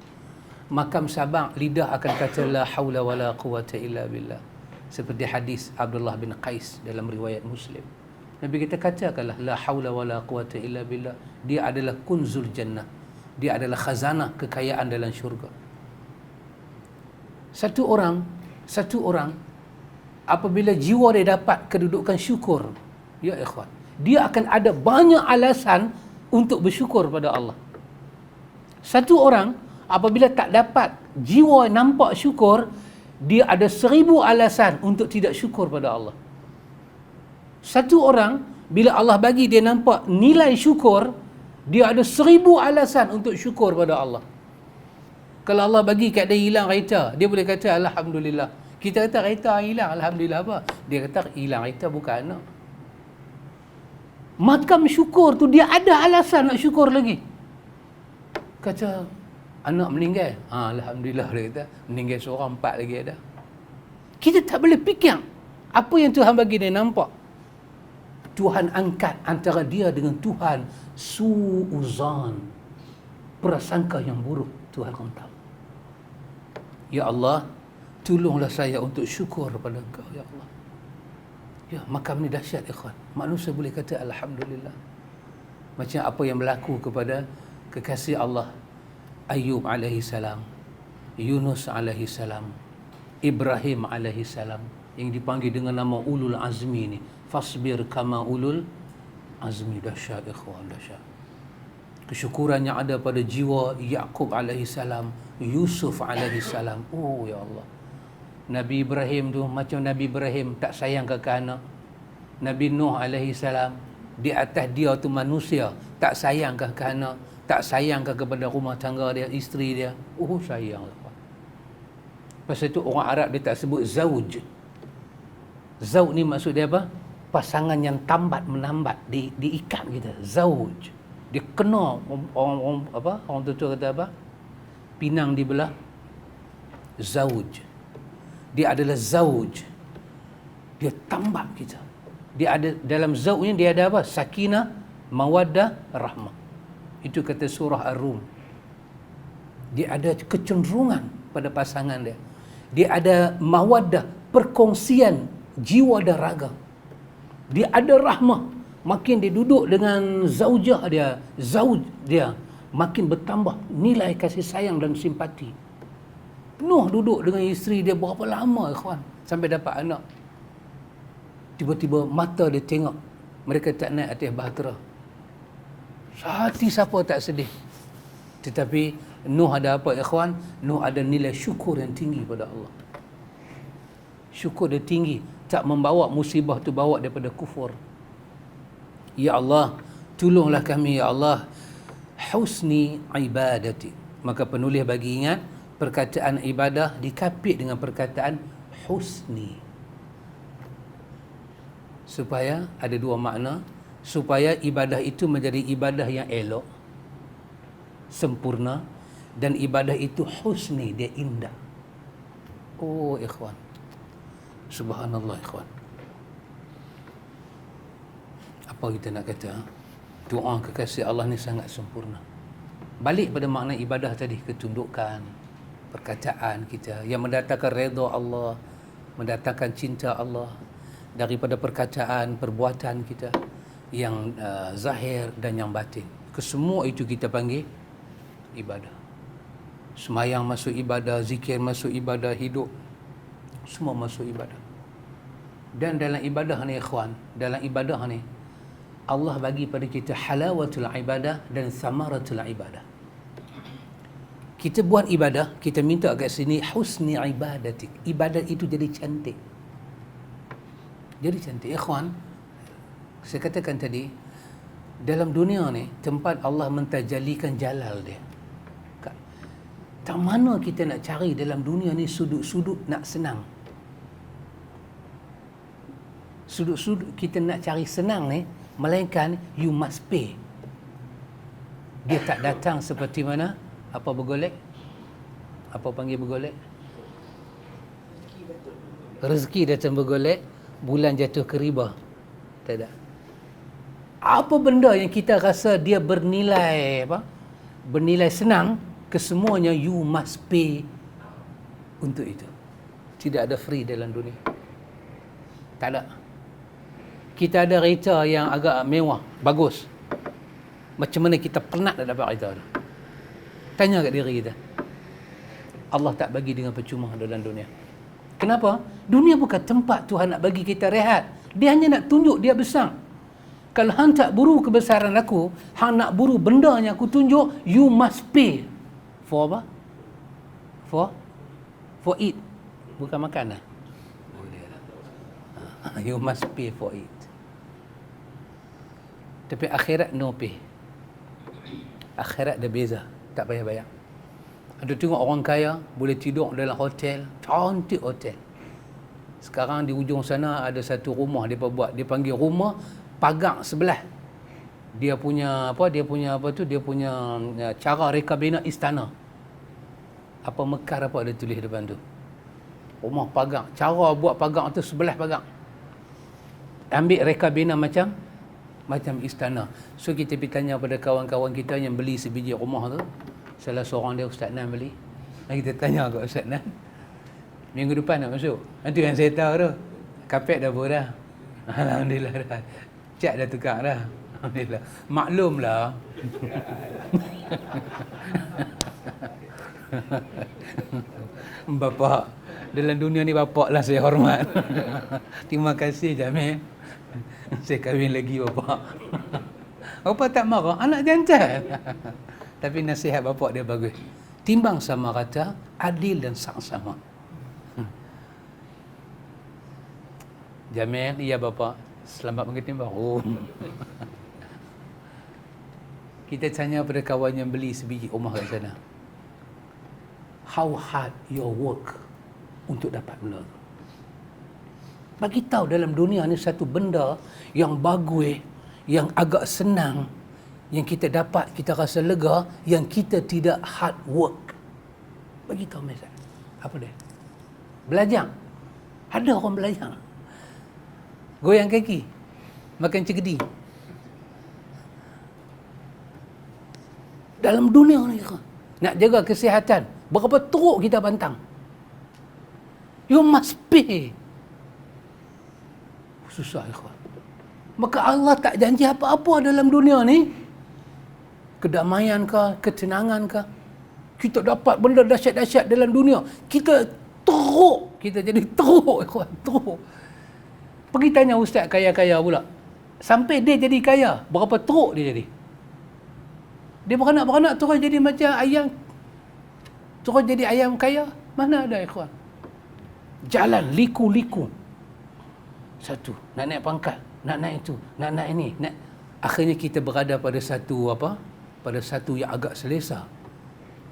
Speaker 1: Makam sabar, lidah akan kata La hawla wa la quwata illa billah. Seperti hadis Abdullah bin Qais dalam riwayat Muslim. Nabi kita katakanlah La hawla wa la quwata illa billah. Dia adalah kunzul jannah. Dia adalah khazanah kekayaan dalam syurga. Satu orang apabila jiwa dia dapat kedudukan syukur, ya ikhwan, dia akan ada banyak alasan untuk bersyukur pada Allah. Satu orang apabila tak dapat jiwa nampak syukur, dia ada 1000 alasan untuk tidak syukur pada Allah. Satu orang, bila Allah bagi dia nampak nilai syukur, dia ada 1000 alasan untuk syukur pada Allah. Kalau Allah bagi kat dia hilang kereta, dia boleh kata Alhamdulillah. Kita kata kereta hilang, Alhamdulillah apa? Dia kata hilang kereta bukan anak. Makam syukur tu dia ada alasan nak syukur lagi. Kata anak meninggal, Alhamdulillah, dia kata meninggal seorang, 4 lagi ada. Kita tak boleh fikir apa yang Tuhan bagi dia nampak. Tuhan angkat antara dia dengan Tuhan su'uzan, prasangka yang buruk. Tuhan kontak, ya Allah, tolonglah saya untuk syukur pada Engkau, ya Allah. Ya, makam ni dahsyat, ikhwan. Manusia boleh kata Alhamdulillah. Macam apa yang berlaku kepada kekasih Allah Ayub alaihi salam, Yunus alaihi salam, Ibrahim alaihi salam, yang dipanggil dengan nama ulul azmi ni. Fasbir kama ulul azmi. Dahsyat, ikhwan, dahsyat. Kesyukuran yang ada pada jiwa Yaqub alaihi salam, Yusuf alaihi salam. Oh ya Allah. Nabi Ibrahim tu macam Nabi Ibrahim tak sayang ke anak. Nabi Nuh alaihi salam, di atas dia tu manusia, tak sayang ke anak, tak sayang ke kepada rumah tangga dia, isteri dia. Oh sayang. Pasal itu orang Arab dia tak sebut zauj. Zauj ni maksud dia apa? Pasangan yang tambat menambat, diikat kita. Zauj. Dia kena orang apa? Orang tua kata apa? Pinang dibelah. Zauj. Dia adalah zauj. Dia tambat kita. Dia ada dalam zauj ni, dia ada apa? Sakinah, mawaddah, rahmah. Itu kata surah Ar-Rum. Dia ada kecenderungan pada pasangan dia. Dia ada mawaddah, perkongsian jiwa dan raga. Dia ada rahmah. Makin dia duduk dengan zaujah dia, zauj dia, makin bertambah nilai kasih sayang dan simpati. Nuh duduk dengan isteri dia berapa lama, ikhwan, sampai dapat anak. Tiba-tiba mata dia tengok mereka tak naik atas bahtera. Hati siapa tak sedih. Tetapi Nuh ada apa, ikhwan? Nuh ada nilai syukur yang tinggi pada Allah. Syukur dia tinggi, tak membawa musibah tu bawa daripada kufur. Ya Allah, tolonglah kami, ya Allah, husni ibadati. Maka penulis bagi ingat, perkataan ibadah dikapit dengan perkataan husni. Supaya ada dua makna. Supaya ibadah itu menjadi ibadah yang elok, sempurna, dan ibadah itu husni, dia indah. Oh ikhwan, subhanallah ikhwan. Apa kita nak kata? Doa kekasih Allah ni sangat sempurna. Balik pada makna ibadah tadi, ketundukan, perkataan kita yang mendatangkan redha Allah, mendatangkan cinta Allah, daripada perkataan, perbuatan kita yang zahir dan yang batin. Kesemua itu kita panggil ibadah. Semayang masuk ibadah, zikir masuk ibadah, hidup semua masuk ibadah. Dan dalam ibadah ni ikhwan, dalam ibadah ni Allah bagi pada kita halawatul ibadah dan samaratul ibadah. Kita buat ibadah, kita minta kat sini husni ibadatik. Ibadat itu jadi cantik. Jadi cantik. Ikhwan, saya katakan tadi, dalam dunia ni tempat Allah mentajalikan jalal dia. Tak mana kita nak cari dalam dunia ni sudut-sudut nak senang. Sudut-sudut kita nak cari senang ni, melainkan you must pay. Dia tak datang seperti mana? Apa bergolek? Apa panggil bergolek? Rezeki datang bergolek, bulan jatuh ke riba. Tak ada. Apa benda yang kita rasa dia bernilai apa? Bernilai senang, kesemuanya you must pay untuk itu. Tidak ada free dalam dunia. Tak ada. Kita ada kereta yang agak mewah, bagus. Macam mana kita penat nak dapat kereta tu? Tanya kat diri kita. Allah tak bagi dengan percuma dalam dunia. Kenapa? Dunia bukan tempat Tuhan nak bagi kita rehat. Dia hanya nak tunjuk dia besar. Kalau hang tak buru kebesaran aku, hang nak buru benda yang aku tunjuk, you must pay. For apa? For it. Bukan makan lah. You must pay for it. Tapi akhirat no pay. Akhirat dah beza, tak payah bayar. Ada tengok orang kaya boleh tidur dalam hotel, cantik hotel. Sekarang di ujung sana ada satu rumah dia buat, dia panggil rumah pagar sebelah. Dia punya cara reka bina istana. Apa mekar apa ada tulis depan tu. Rumah pagar, cara buat pagar tu sebelah pagar. Ambil reka bina macam istana. So kita pergi tanya pada kawan-kawan kita yang beli sebiji rumah tu. Salah seorang dia, Ustaz Nan beli. Mari kita tanya kat Ustaz Nan. Minggu depan nak masuk. Nanti yang saya tahu tu, kapet dah pun dah. Alhamdulillah dah. Cat dah tukar dah. Alhamdulillah. Maklumlah. Bapak, dalam dunia ni bapak lah saya hormat. Terima kasih Jamil. Saya kahwin lagi bapak. Bapak tak marah, anak jantan. Tapi nasihat bapak dia bagus. Timbang sama rata, adil dan sama-sama. Jamil, iya bapak. Selamat mengetimbang. Oh. Kita tanya pada kawan yang beli sebiji rumah kat sana. How hard your work untuk dapat benda tu? Bagi tahu dalam dunia ni satu benda yang bagus, yang agak senang, yang kita dapat, kita rasa lega, yang kita tidak hard work. Bagi tahu mesej. Apa dia? Belajar. Ada orang belajar. Goyang kaki, makan cegedi. Dalam dunia ni nak jaga kesihatan, berapa teruk kita bantang. You must pay. Susah ikhwan. Maka Allah tak janji apa-apa dalam dunia ni. Kedamaian ke, ketenangan ke. Kita dapat benda dahsyat-dahsyat dalam dunia. Kita teruk. Kita jadi teruk ikhwan, teruk. Pergi tanya ustaz kaya-kaya pula. Sampai dia jadi kaya, berapa teruk dia jadi? Dia beranak-beranak terus jadi macam ayam. Terus jadi ayam kaya. Mana ada ikhwan? Jalan liku-liku. Satu, nak naik pangkat, nak naik itu, nak naik ini. Akhirnya kita berada pada satu apa? Pada satu yang agak selesa.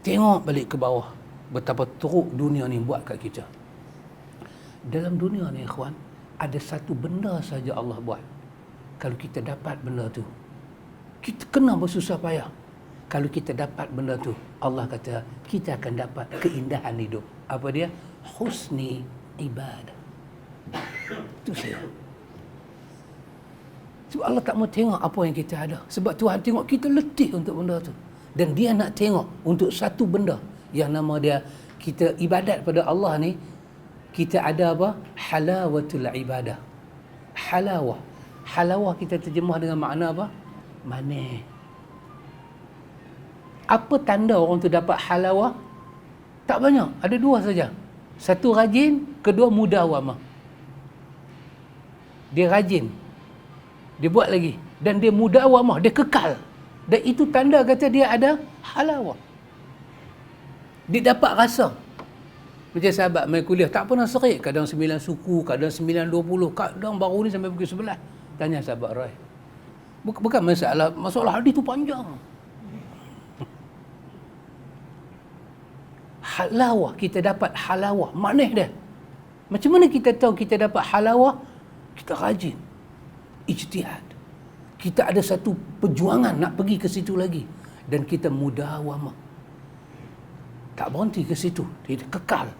Speaker 1: Tengok balik ke bawah. Betapa teruk dunia ni buat kat kita. Dalam dunia ni ikhwan, ada satu benda saja Allah buat. Kalau kita dapat benda tu, kita kena bersusah payah. Kalau kita dapat benda tu, Allah kata kita akan dapat keindahan hidup. Apa dia? Husni ibadah. Itu saja. Sebab Allah tak mau tengok apa yang kita ada. Sebab Tuhan tengok kita letih untuk benda tu. Dan dia nak tengok untuk satu benda yang nama dia, kita ibadat pada Allah ni, kita ada apa? Halawatul ibadah. Halawah. Halawah kita terjemah dengan makna apa? Manis. Apa tanda orang tu dapat halawah? Tak banyak. Ada dua saja. Satu rajin, kedua mudawamah. Dia rajin. Dia buat lagi. Dan dia mudawamah. Dia kekal. Dan itu tanda kata dia ada halawah. Dia dapat rasa. Macam sahabat main kuliah, tak pernah serik. Kadang 9 suku, kadang 9-20. Kadang baru ni sampai pukul 11. Tanya sahabat Roy. Bukan masalah hadis tu panjang. Halawah, kita dapat halawah. Manis dia. Macam mana kita tahu kita dapat halawah? Kita rajin. Ijtihad. Kita ada satu perjuangan nak pergi ke situ lagi. Dan kita mudawamah. Tak berhenti ke situ. Dia kekal.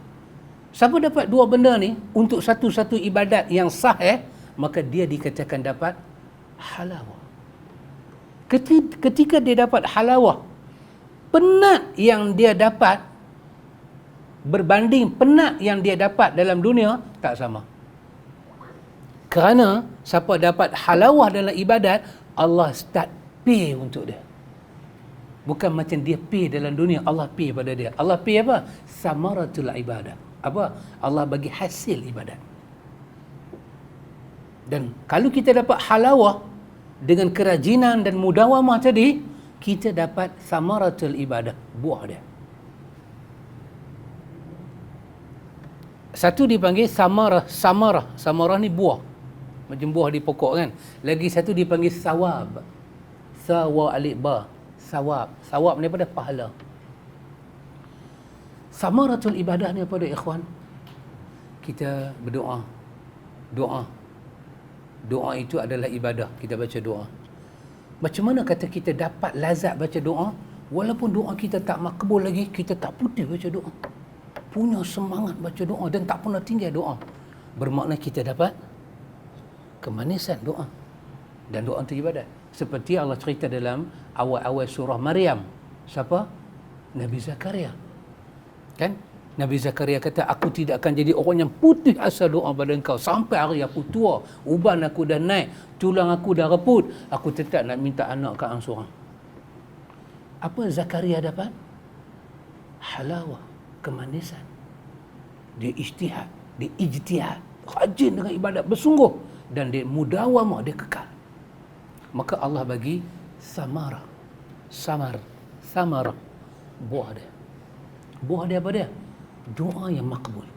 Speaker 1: Siapa dapat dua benda ni untuk satu-satu ibadat yang sah, maka dia dikatakan dapat halawah. Ketika dia dapat halawah, penat yang dia dapat berbanding penat yang dia dapat dalam dunia tak sama. Kerana siapa dapat halawah dalam ibadat, Allah start pay untuk dia. Bukan macam dia pay dalam dunia, Allah pay pada dia. Allah pay apa? Samaratul ibadah. Apa? Allah bagi hasil ibadat. Dan kalau kita dapat halawah dengan kerajinan dan mudawamah tadi, kita dapat samaratul ibadah, buah dia. Satu dipanggil samarah. Samarah ni buah. Macam buah di pokok kan. Lagi satu dipanggil sawab. Sawa alif ba. Sawab. Sawab ni pada pahala. Samaratul ibadah ni pada ikhwan. Kita berdoa. Doa itu adalah ibadah. Kita baca doa. Macam mana kata kita dapat lazat baca doa? Walaupun doa kita tak makbul lagi, kita tak putih baca doa. Punya semangat baca doa dan tak pernah tinggal doa. Bermakna kita dapat kemanisan doa. Dan doa itu ibadat. Seperti Allah cerita dalam awal-awal surah Maryam. Siapa? Nabi Zakaria. Kan? Nabi Zakaria kata, aku tidak akan jadi orang yang putih asal doa pada engkau. Sampai hari aku tua, uban aku dah naik, tulang aku dah reput, aku tetap nak minta anak ke hang seorang. Apa Zakaria dapat? Halawah, kemanisan. Dia ijtihad, rajin dengan ibadat bersungguh, dan dia mudawamah, dia kekal. Maka Allah bagi samara, buah dia. Buah dia apa dia? Doa yang makbul.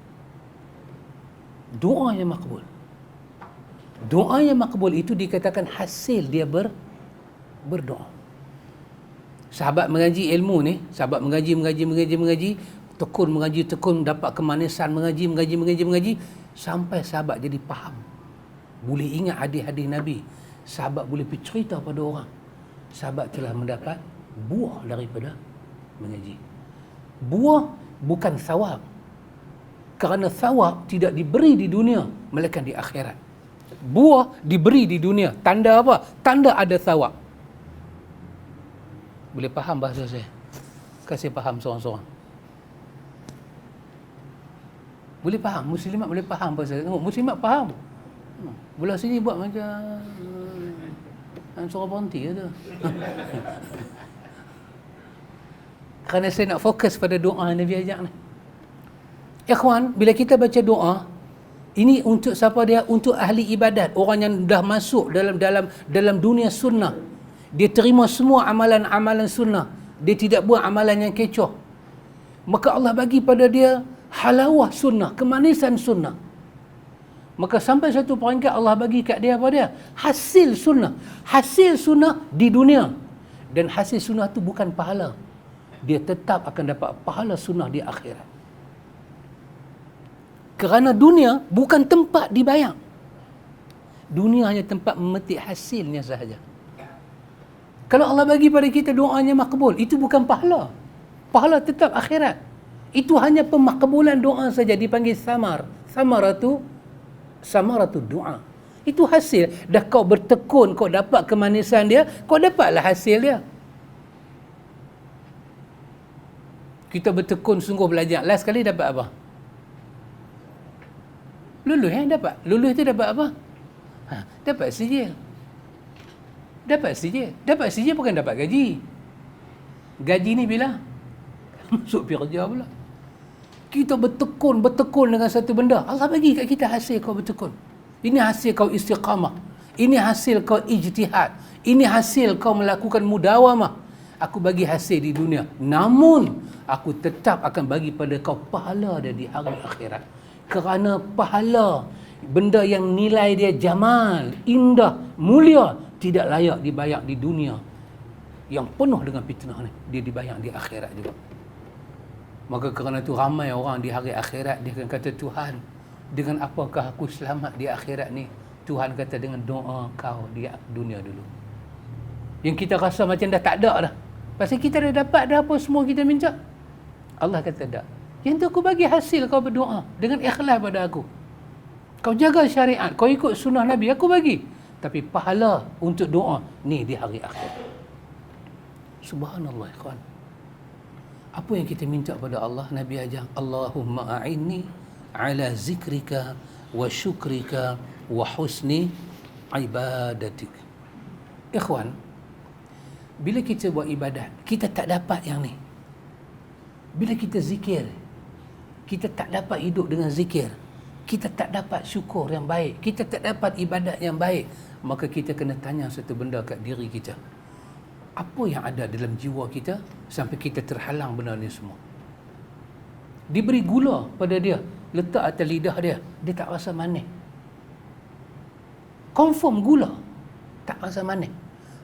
Speaker 1: Doa yang makbul. Doa yang makbul itu dikatakan hasil dia berdoa. Sahabat mengaji ilmu ni, sahabat mengaji, tekun dapat kemanisan mengaji sampai sahabat jadi faham. Boleh ingat hadis-hadis Nabi. Sahabat boleh pergi cerita pada orang. Sahabat telah mendapat buah daripada mengaji. Buah bukan thawab. Kerana thawab tidak diberi di dunia, melainkan di akhirat. Buah diberi di dunia. Tanda apa? Tanda ada thawab. Boleh faham bahasa saya? Kasih faham seorang-seorang. Boleh faham? Muslimat boleh faham bahasa saya? Tengok, muslimat faham. Belah sini buat macam suara berhenti tu. Kerana saya nak fokus pada doa yang Nabi ajak ni. Ikhwan, bila kita baca doa, ini untuk siapa dia? Untuk ahli ibadat, orang yang dah masuk dalam dunia sunnah. Dia terima semua amalan-amalan sunnah. Dia tidak buat amalan yang kecoh. Maka Allah bagi pada dia halawah sunnah, kemanisan sunnah. Maka sampai satu peringkat Allah bagi kat dia apa dia? Hasil sunnah. Hasil sunnah di dunia. Dan hasil sunnah tu bukan pahala. Dia tetap akan dapat pahala sunnah di akhirat. Kerana dunia bukan tempat dibayang. Dunia hanya tempat memetik hasilnya sahaja. Kalau Allah bagi pada kita doanya makbul, itu bukan pahala. Pahala tetap akhirat. Itu hanya pemakbulan doa saja, dipanggil samar. Samaratu doa. Itu hasil. Dah kau bertekun, kau dapat kemanisan dia, kau dapatlah hasil dia. Kita bertekun sungguh belajar. Last kali dapat apa? Lulus dapat. Lulus tu dapat apa? Dapat sijil. Dapat sijil bukan dapat gaji. Gaji ni bila? Masuk pergi kerja pula. Kita bertekun dengan satu benda. Allah bagi kat kita hasil kau bertekun. Ini hasil kau istiqamah. Ini hasil kau ijtihad. Ini hasil kau melakukan mudawamah. Aku bagi hasil di dunia. Namun, aku tetap akan bagi pada kau pahala dia di hari akhirat. Kerana pahala, benda yang nilai dia jamal, indah, mulia, tidak layak dibayar di dunia. Yang penuh dengan fitnah ni, dia dibayar di akhirat juga. Maka kerana itu ramai orang di hari akhirat, dia akan kata, Tuhan, dengan apakah aku selamat di akhirat ni? Tuhan kata, dengan doa kau di dunia dulu. Yang kita rasa macam dah tak ada dah. Pasal kita dah dapat dah apa semua kita minta. Allah kata tak. Yang tu aku bagi hasil kau berdoa dengan ikhlas pada aku. Kau jaga syariat, kau ikut sunnah Nabi, aku bagi. Tapi pahala untuk doa ni di hari akhir. Subhanallah, ikhwan. Apa yang kita minta pada Allah? Nabi ajar, Allahumma a'inni ala zikrika wa syukrika wa husni ibadatik. Ikhwan, bila kita buat ibadat, kita tak dapat yang ni. Bila kita zikir, kita tak dapat hidup dengan zikir. Kita tak dapat syukur yang baik. Kita tak dapat ibadat yang baik. Maka kita kena tanya satu benda kat diri kita. Apa yang ada dalam jiwa kita sampai kita terhalang benda ni semua? Diberi gula pada dia, letak atas lidah dia, dia tak rasa manis. Confirm gula, tak rasa manis.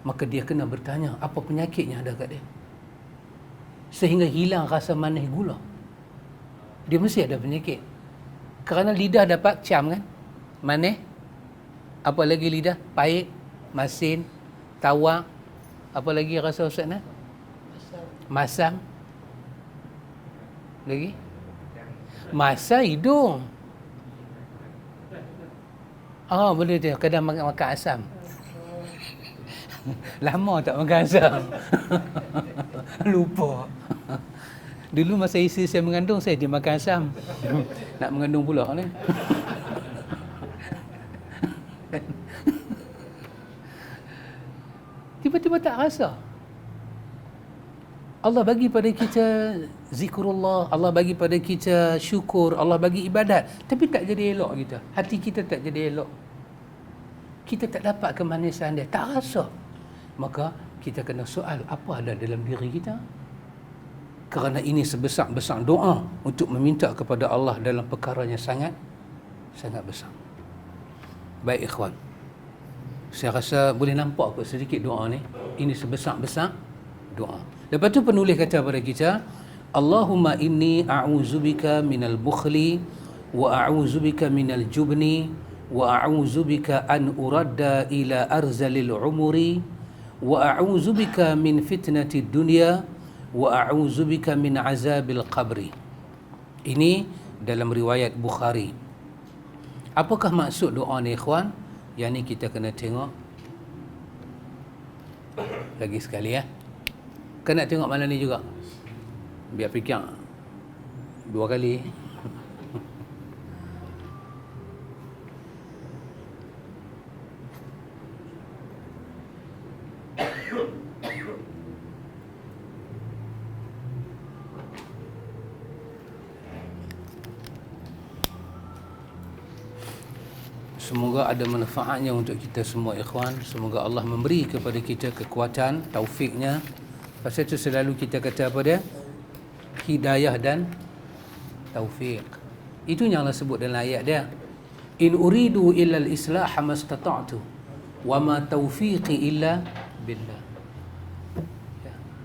Speaker 1: maka dia kena bertanya apa penyakit yang ada kat dia, sehingga hilang rasa manis gula. Dia mesti ada penyakit. Kerana lidah dapat cam kan, manis, apa lagi lidah, pahit, masin, tawak, apa lagi rasa Ustaz nak? Masam. Lagi? Masa hidung. Boleh dia kadang makan asam. Lama tak makan asam. Lupa. Dulu masa isteri saya mengandung, saya dia makan asam. Nak mengandung pula ni. Tiba-tiba tak rasa. Allah bagi pada kita zikrullah, Allah bagi pada kita syukur, Allah bagi ibadat, tapi tak jadi elok kita. Hati kita tak jadi elok. Kita tak dapat kemanisan dia, tak rasa. Maka kita kena soal apa ada dalam diri kita. Kerana ini sebesar-besar doa untuk meminta kepada Allah dalam perkara yang sangat besar. Baik ikhwan, saya rasa boleh nampak kot sedikit doa ni. Ini sebesar-besar doa. Lepas tu penulis kata pada kita, Allahumma inni a'udzubika minal bukhli wa a'udzubika minal jubni wa a'udzubika an uradda ila arzalil umuri wa a'udzubika min fitnati dunya wa a'udzubika min azabil qabri. Ini dalam riwayat Bukhari. Apakah maksud doa ni ikhwan? Yang ni kita kena tengok lagi sekali ya. Kan nak tengok malam ni juga. Biar fikir 2 kali. Semoga ada manfaatnya untuk kita semua ikhwan. Semoga Allah memberi kepada kita kekuatan, taufiknya. Pasal itu selalu kita kata apa dia? Hidayah dan taufik. Itu yang Allah sebut dalam ayat dia. In uridu illa al-islah mastata'tu wa ma taufiqi illa billah.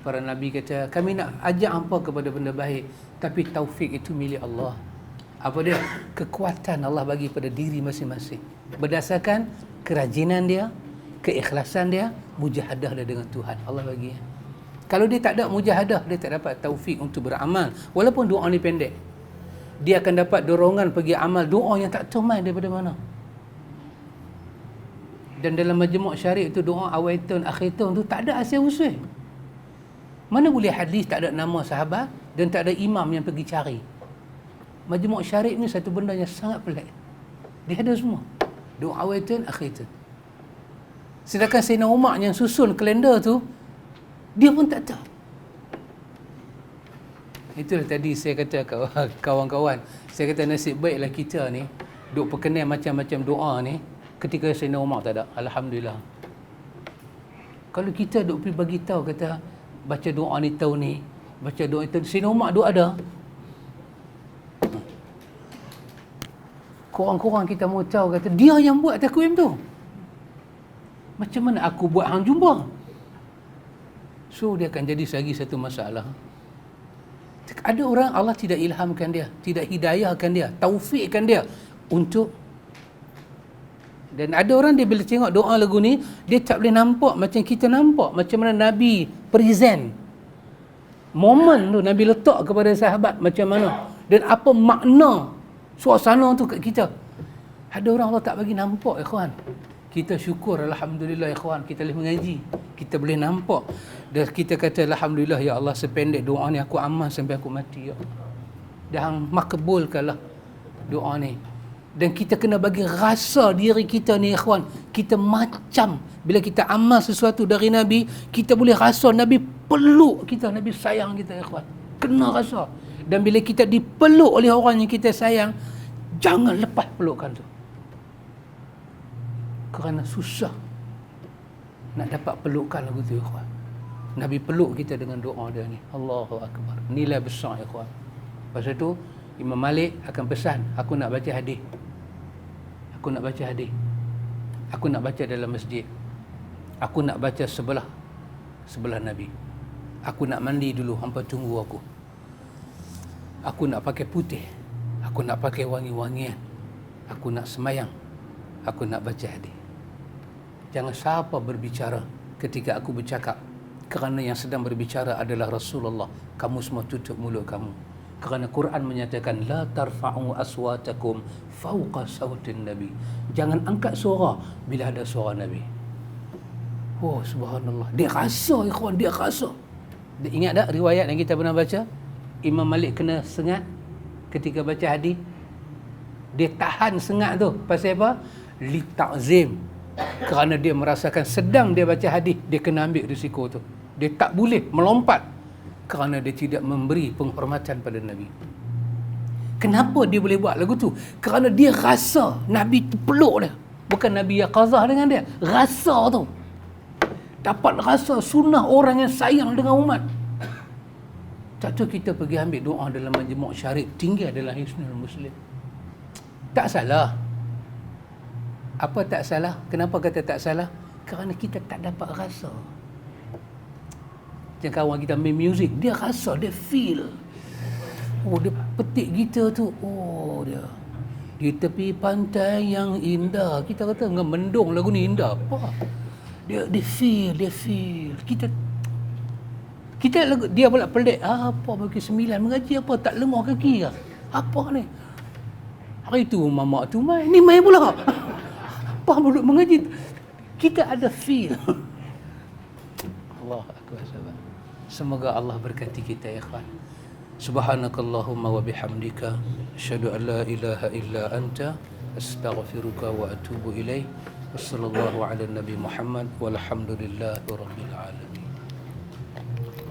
Speaker 1: Para Nabi kata, kami nak ajak hampa kepada benda baik, tapi taufik itu milik Allah. Apa dia? Kekuatan Allah bagi pada diri masing-masing. Berdasarkan kerajinan dia, keikhlasan dia, mujahadah dia dengan Tuhan. Allah bagi. Kalau dia tak ada mujahadah, dia tak dapat taufik untuk beramal. Walaupun doa ni pendek, dia akan dapat dorongan pergi amal doa yang tak tahu main daripada mana. Dan dalam majmuk syarif itu doa awaitun akhirun tu tak ada asal usul. Mana boleh hadis tak ada nama sahabat dan tak ada imam yang pergi cari. Majmuk syarif ni satu benda yang sangat pelik. Dia ada semua. Doa awaitun akhirun. Sedangkan Sayyidina Umar yang susun kalender tu, dia pun tak tahu. Itulah tadi saya kata kawan-kawan, saya kata nasib baiklah kita ni duk perkenal macam-macam doa ni ketika Sayyidina Umar tak ada. Alhamdulillah. Kalau kita duk pergi bagi tahu kata baca doa ni tahu ni, baca doa itu, Sayyidina Umar duk ada. Korang-korang kita mau tahu kata dia yang buat takwim tu. Macam mana aku buat hang jumpa? So dia akan jadi lagi satu masalah. Ada orang Allah tidak ilhamkan dia, tidak hidayahkan dia, taufikkan dia untuk. Dan ada orang dia bila tengok doa lagu ni, dia tak boleh nampak macam kita nampak, macam mana Nabi present momen tu, Nabi letak kepada sahabat macam mana dan apa makna suasana tu kat kita. Ada orang Allah tak bagi nampak ikhwan. Kita syukur alhamdulillah ikhwan, kita boleh mengaji, kita boleh nampak dan kita kata alhamdulillah ya Allah, sependek doa ni aku amal sampai aku mati ya. Dan makbulkanlah doa ni. Dan kita kena bagi rasa diri kita ni ikhwan, kita macam bila kita amal sesuatu dari Nabi, kita boleh rasa Nabi peluk kita, Nabi sayang kita ikhwan. Kena rasa. Dan bila kita dipeluk oleh orang yang kita sayang, jangan lepas pelukan tu. Kerana susah nak dapat pelukan lagu tu ikhwan. Nabi peluk kita dengan doa dia ni. Allahu Akbar. Nilai besar ikhwan. Pasal tu Imam Malik akan pesan, aku nak baca hadis. Aku nak baca hadis. Aku nak baca dalam masjid. Aku nak baca sebelah Nabi. Aku nak mandi dulu, hampa tunggu aku. Aku nak pakai putih. Aku nak pakai wangi-wangian. Aku nak semayang. Aku nak baca hadis. Jangan siapa berbicara ketika aku bercakap, kerana yang sedang berbicara adalah Rasulullah. Kamu semua tutup mulut kamu. Kerana Quran menyatakan la tarfa'u aswatakum fawqa sautin Nabi. Jangan angkat suara bila ada suara Nabi. Oh, subhanallah. Dia rasa, ikhwan, dia rasa. Dia ingat tak riwayat yang kita pernah baca? Imam Malik kena sengat ketika baca hadis. Dia tahan sengat tu. Pasal apa? Li ta'zim. Kerana dia merasakan sedang dia baca hadis, dia kena ambil risiko tu. Dia tak boleh melompat kerana dia tidak memberi penghormatan pada Nabi. Kenapa dia boleh buat lagu tu? Kerana dia rasa Nabi terpeluk dia. Bukan Nabi yaqazah dengan dia. Rasa tu. Dapat rasa sunnah orang yang sayang dengan umat. Tak tahu kita pergi ambil doa dalam majmuk syarif, tinggal dalam Hisnul Muslim. Tak salah. Apa tak salah? Kenapa kata tak salah? Kerana kita tak dapat rasa. Macam kawan kita main muzik, dia rasa, dia feel. Oh, dia petik gitar tu. Oh, dia di tepi pantai yang indah. Kita kata dengan mendung lagu ni indah. Apa? Dia feel. Kita lagu, dia pula pelik. Apa bagi 9 mengaji apa? Tak lemah kaki ke? Apa ni? Hari tu mamak tu main. Ni main pula. Apa duduk mengaji? Kita ada feel. Allah akbar. Semoga Allah berkati kita, ya ikhwan. Subhanakallahumma wa bihamdika asyhadu an la ilaha illa anta astaghfiruka wa atubu ilaik. Wassallallahu ala nabi Muhammad walhamdulillahi rabbil alamin.